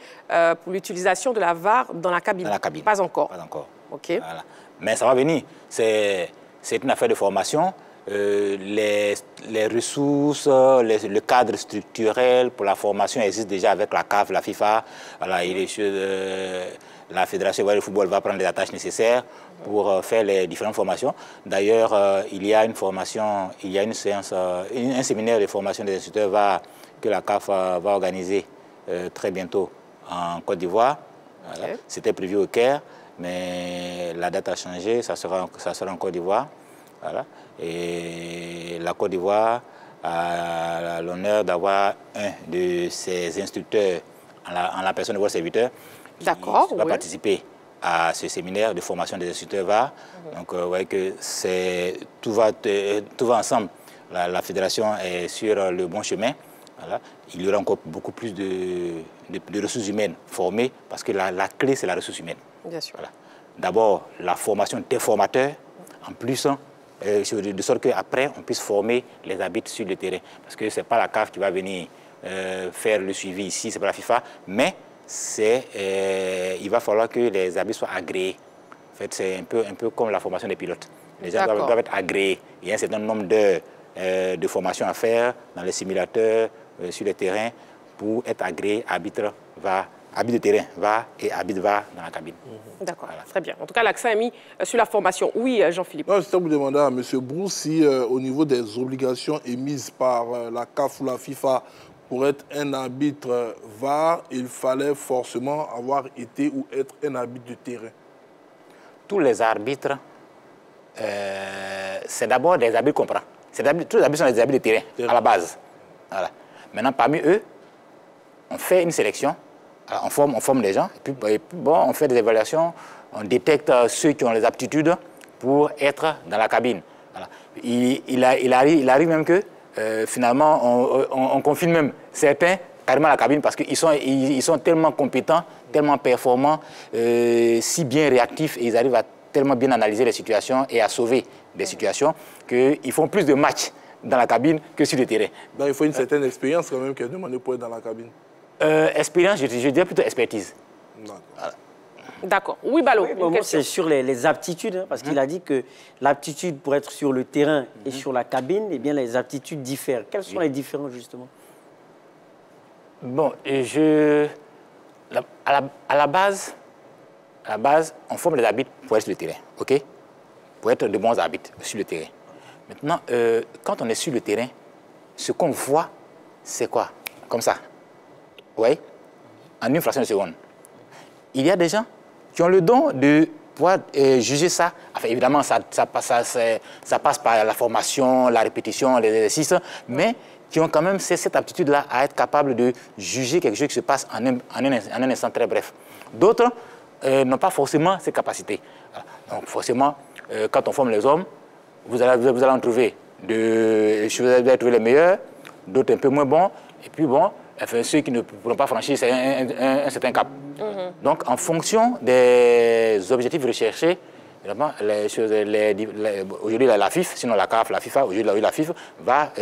pour l'utilisation de la VAR dans la cabine. Dans la cabine. Pas encore. Pas encore. OK. Voilà. Mais ça va venir. C'est une affaire de formation. les ressources, le cadre structurel pour la formation existe déjà avec la CAF, la FIFA. Voilà, la Fédération de football va prendre les attaches nécessaires pour faire les différentes formations. D'ailleurs, il y a une formation, il y a une séance, un séminaire de formation des instructeurs que la CAF va organiser très bientôt en Côte d'Ivoire. Voilà. Okay. C'était prévu au Caire, mais la date a changé, ça sera en Côte d'Ivoire. Voilà. Et la Côte d'Ivoire a l'honneur d'avoir un de ses instructeurs en la personne de votre serviteur qui va participer à ce séminaire de formation des instructeurs VAR. Donc, vous voyez que tout va ensemble. La fédération est sur le bon chemin. Voilà. Il y aura encore beaucoup plus de ressources humaines formées parce que la clé, c'est la ressource humaine. Bien sûr. Voilà. D'abord, la formation des formateurs, en plus, de sorte qu'après, on puisse former les arbitres sur le terrain. Parce que ce n'est pas la CAF qui va venir faire le suivi ici, ce n'est pas la FIFA, mais il va falloir que les arbitres soient agréés. En fait, c'est un peu comme la formation des pilotes. Les arbitres doivent être agréés. Il y a un certain nombre d'heures de formation à faire dans les simulateurs, sur le terrain, pour être agréé, arbitre de terrain va et arbitre va dans la cabine. D'accord, voilà. Très bien. En tout cas, l'accent est mis sur la formation. Oui, Jean-Philippe. Je voulais vous demander à M. Brou si, au niveau des obligations émises par la CAF ou la FIFA pour être un arbitre VAR, il fallait forcément avoir été ou être un arbitre de terrain. Tous les arbitres, c'est d'abord des arbitres qu'on prend. Tous les arbitres sont des arbitres de terrain, à la base. Voilà. Maintenant, parmi eux, on fait une sélection, on forme les gens, et puis bon, on fait des évaluations, on détecte ceux qui ont les aptitudes pour être dans la cabine. Voilà. Il arrive même que, finalement, on confine même certains carrément à la cabine parce qu'ils sont tellement compétents, tellement performants, si bien réactifs, et ils arrivent à tellement bien analyser les situations et à sauver des situations qu'ils font plus de matchs dans la cabine que sur le terrain. Donc il faut une certaine expérience quand même qui est demandée pour être dans la cabine. Expérience, je dirais plutôt expertise. D'accord. Oui, Balo. Oui, c'est sur les aptitudes, parce qu'il a dit que l'aptitude pour être sur le terrain et sur la cabine, eh bien, les aptitudes diffèrent. Quelles sont les différences, justement? Bon, à la base, on forme les arbitres pour être sur le terrain, ok? Pour être de bons arbitres sur le terrain. Maintenant, quand on est sur le terrain, ce qu'on voit, c'est quoi? Comme ça. Vous voyez? En une fraction de seconde. Il y a des gens qui ont le don de pouvoir juger ça. Enfin, évidemment, ça passe par la formation, la répétition, les exercices, mais qui ont quand même cette aptitude-là à être capable de juger quelque chose qui se passe en un instant très bref. D'autres n'ont pas forcément ces capacités. Voilà. Donc, forcément, quand on forme les hommes, vous allez en trouver. Vous allez trouver les meilleurs, d'autres un peu moins bons, et puis bon, enfin, ceux qui ne pourront pas franchir un certain cap. Donc, en fonction des objectifs recherchés, aujourd'hui la FIF, sinon la CAF, la FIFA, aujourd'hui la FIF va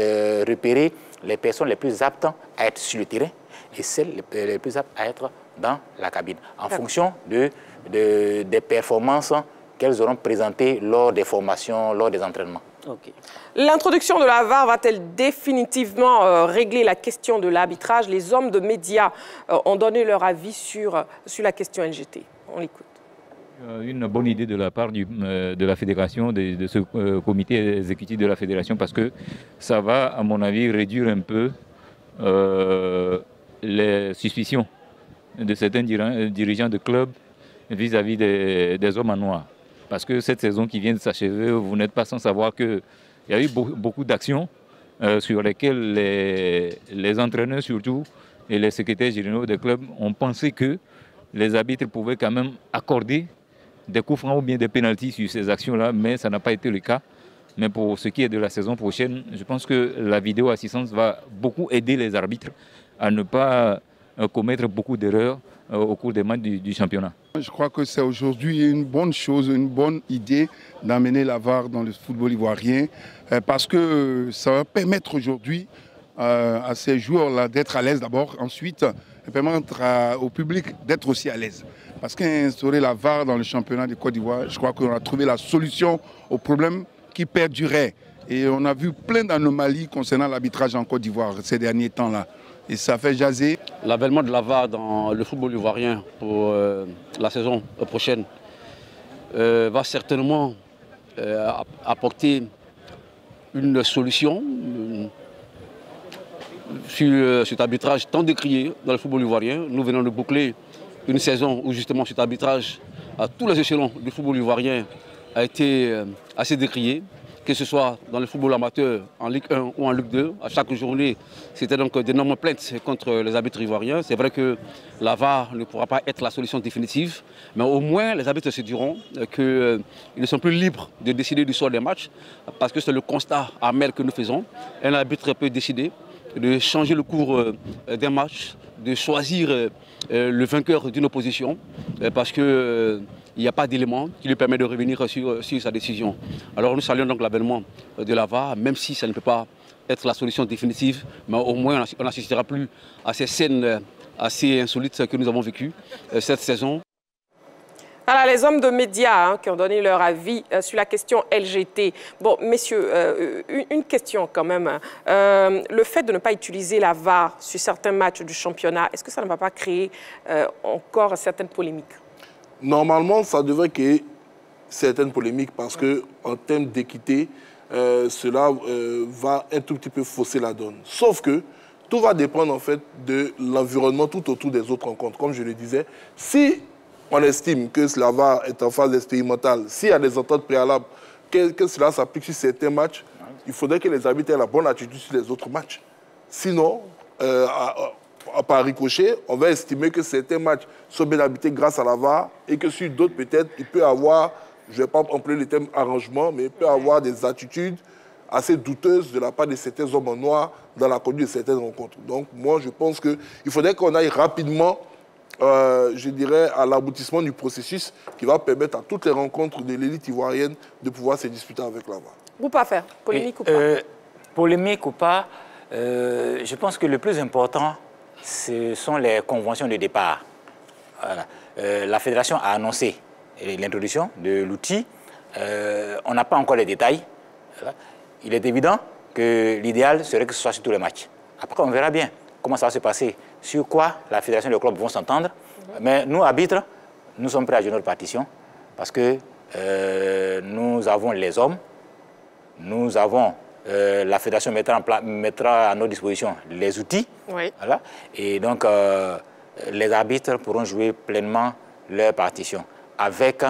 repérer les personnes les plus aptes à être sur le terrain et celles les plus aptes à être dans la cabine, en fonction des performances qu'elles auront présentées lors des formations, lors des entraînements. Okay. L'introduction de la VAR va-t-elle définitivement régler la question de l'arbitrage? Les hommes de médias ont donné leur avis sur la question LGT. On l'écoute. Une bonne idée de la part de la fédération, de ce comité exécutif de la fédération, parce que ça va, à mon avis, réduire un peu les suspicions de certains dirigeants de clubs vis-à-vis des hommes en noir. Parce que cette saison qui vient de s'achever, vous n'êtes pas sans savoir qu'il y a eu beaucoup d'actions sur lesquelles les entraîneurs surtout et les secrétaires généraux des clubs ont pensé que les arbitres pouvaient quand même accorder des coups francs ou bien des pénaltys sur ces actions-là, mais ça n'a pas été le cas. Mais pour ce qui est de la saison prochaine, je pense que la vidéo assistance va beaucoup aider les arbitres à ne pas commettre beaucoup d'erreurs au cours des matchs du championnat. Je crois que c'est aujourd'hui une bonne chose, une bonne idée d'amener la VAR dans le football ivoirien parce que ça va permettre aujourd'hui à ces joueurs-là d'être à l'aise d'abord, ensuite permettre au public d'être aussi à l'aise. Parce qu'instaurer la VAR dans le championnat de Côte d'Ivoire, je crois qu'on a trouvé la solution au problème qui perdurait Et on a vu plein d'anomalies concernant l'arbitrage en Côte d'Ivoire ces derniers temps-là. Et ça fait jaser. L'avènement de la VAR dans le football ivoirien pour la saison prochaine va certainement apporter une solution sur cet arbitrage tant décrié dans le football ivoirien. Nous venons de boucler une saison où justement cet arbitrage à tous les échelons du football ivoirien a été assez décrié, que ce soit dans le football amateur, en Ligue 1 ou en Ligue 2. À chaque journée, c'était donc d'énormes plaintes contre les arbitres ivoiriens. C'est vrai que la VAR ne pourra pas être la solution définitive, mais au moins les arbitres se diront qu'ils ne sont plus libres de décider du sort des matchs, parce que c'est le constat amer que nous faisons. Un arbitre peut décider de changer le cours d'un match, de choisir le vainqueur d'une opposition, parce qu'il n'y a pas d'élément qui lui permet de revenir sur sa décision. Alors nous saluons donc l'avènement de la VAR, même si ça ne peut pas être la solution définitive, mais au moins on n'assistera plus à ces scènes assez insolites que nous avons vécues cette saison. Alors, les hommes de médias qui ont donné leur avis sur la question LGT. Bon, messieurs, une question quand même. Le fait de ne pas utiliser la VAR sur certains matchs du championnat, est-ce que ça ne va pas créer encore certaines polémiques? Normalement, ça devrait créer certaines polémiques parce qu'en termes d'équité, cela va un tout petit peu fausser la donne. Sauf que tout va dépendre en fait de l'environnement tout autour des autres rencontres. Comme je le disais, si on estime que cela va être en phase expérimentale, s'il y a des ententes préalables, que cela s'applique sur certains matchs, il faudrait que les arbitres aient la bonne attitude sur les autres matchs. Sinon, par ricochet, on va estimer que certains matchs sont bien arbitrés grâce à la VAR et que sur d'autres, peut-être, il peut avoir, je ne vais pas employer le terme arrangement, mais il peut avoir des attitudes assez douteuses de la part de certains hommes en noir dans la conduite de certaines rencontres. Donc, moi, je pense qu'il faudrait qu'on aille rapidement, je dirais, à l'aboutissement du processus qui va permettre à toutes les rencontres de l'élite ivoirienne de pouvoir se disputer avec la VAR. Ou pas faire, polémique ou pas Polémique ou pas, je pense que le plus important, ce sont les conventions de départ. Voilà. La fédération a annoncé l'introduction de l'outil. On n'a pas encore les détails. Voilà. Il est évident que l'idéal serait que ce soit sur tous les matchs. Après, on verra bien comment ça va se passer, sur quoi la fédération et le club vont s'entendre. Mais nous, arbitres, nous sommes prêts à jouer notre partition parce que nous avons les hommes, nous avons, la fédération mettra à notre disposition les outils. Oui. Voilà. Et donc, les arbitres pourront jouer pleinement leur partition, avec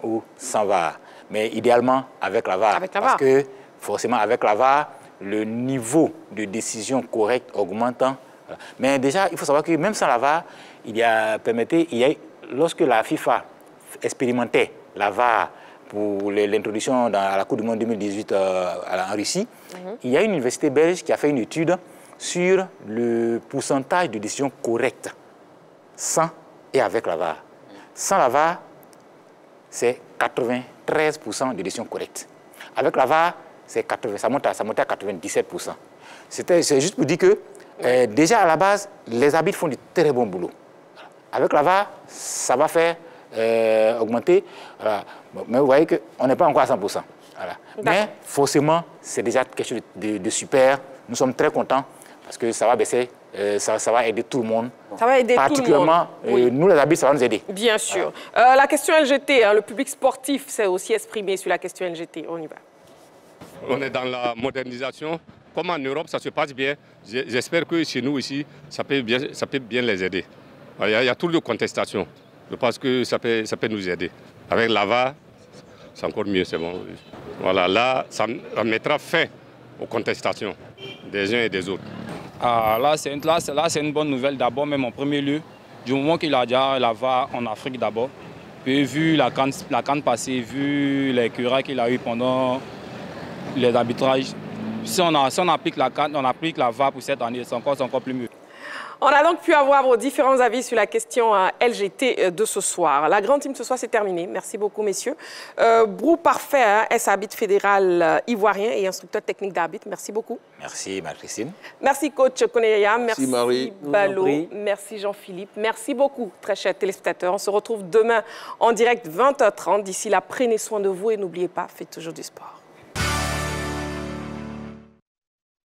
ou sans VAR. Mais idéalement, avec la VAR. Avec la VAR. Parce que, forcément, avec la VAR, le niveau de décision correcte augmente. Mais déjà, il faut savoir que même sans la VAR, lorsque la FIFA expérimentait la VAR pour l'introduction à la Coupe du Monde 2018 en Russie, il y a une université belge qui a fait une étude sur le pourcentage de décisions correctes sans et avec la VAR. Sans la VAR, c'est 93% de décisions correctes. Avec la VAR, ça monte à 97%. C'est juste pour dire que déjà à la base, les arbitres font du très bon boulot. Avec la VAR, ça va faire augmenter. Voilà. Mais vous voyez qu'on n'est pas encore à 100%. Voilà. Mais forcément, c'est déjà quelque chose de super. Nous sommes très contents parce que ça va baisser, ça va aider tout le monde. Ça va aider particulièrement, tout le monde. Oui. Nous les arbitres, ça va nous aider. Bien sûr. La question LGT, le public sportif s'est aussi exprimé sur la question LGT. On y va. On est dans la modernisation. Comme en Europe, ça se passe bien. J'espère que chez nous ici, ça peut bien les aider. Il y a trop de contestations. Je pense que ça peut nous aider. Avec la VAR, c'est encore mieux, c'est bon. Voilà, là, ça mettra fin aux contestations des uns et des autres. Là, c'est une bonne nouvelle d'abord, même en premier lieu. Du moment qu'il a déjà la VAR en Afrique d'abord, puis vu la CAN passée, vu les querelles qu'il a eu pendant les arbitrages, si on applique la CAN, on applique la VAR pour cette année, c'est encore plus mieux. On a donc pu avoir vos différents avis sur la question LGT de ce soir. La grande team ce soir, c'est terminé. Merci beaucoup, messieurs. Brou Parfait, ex-arbitre fédéral ivoirien et instructeur technique d'arbitre. Merci beaucoup. Merci, Marie-Christine. Merci, coach Koneya. Merci, Marie. Ballot. Merci, Jean-Philippe. Merci beaucoup, très chers téléspectateurs. On se retrouve demain en direct 20h30. D'ici là, prenez soin de vous et n'oubliez pas, faites toujours du sport.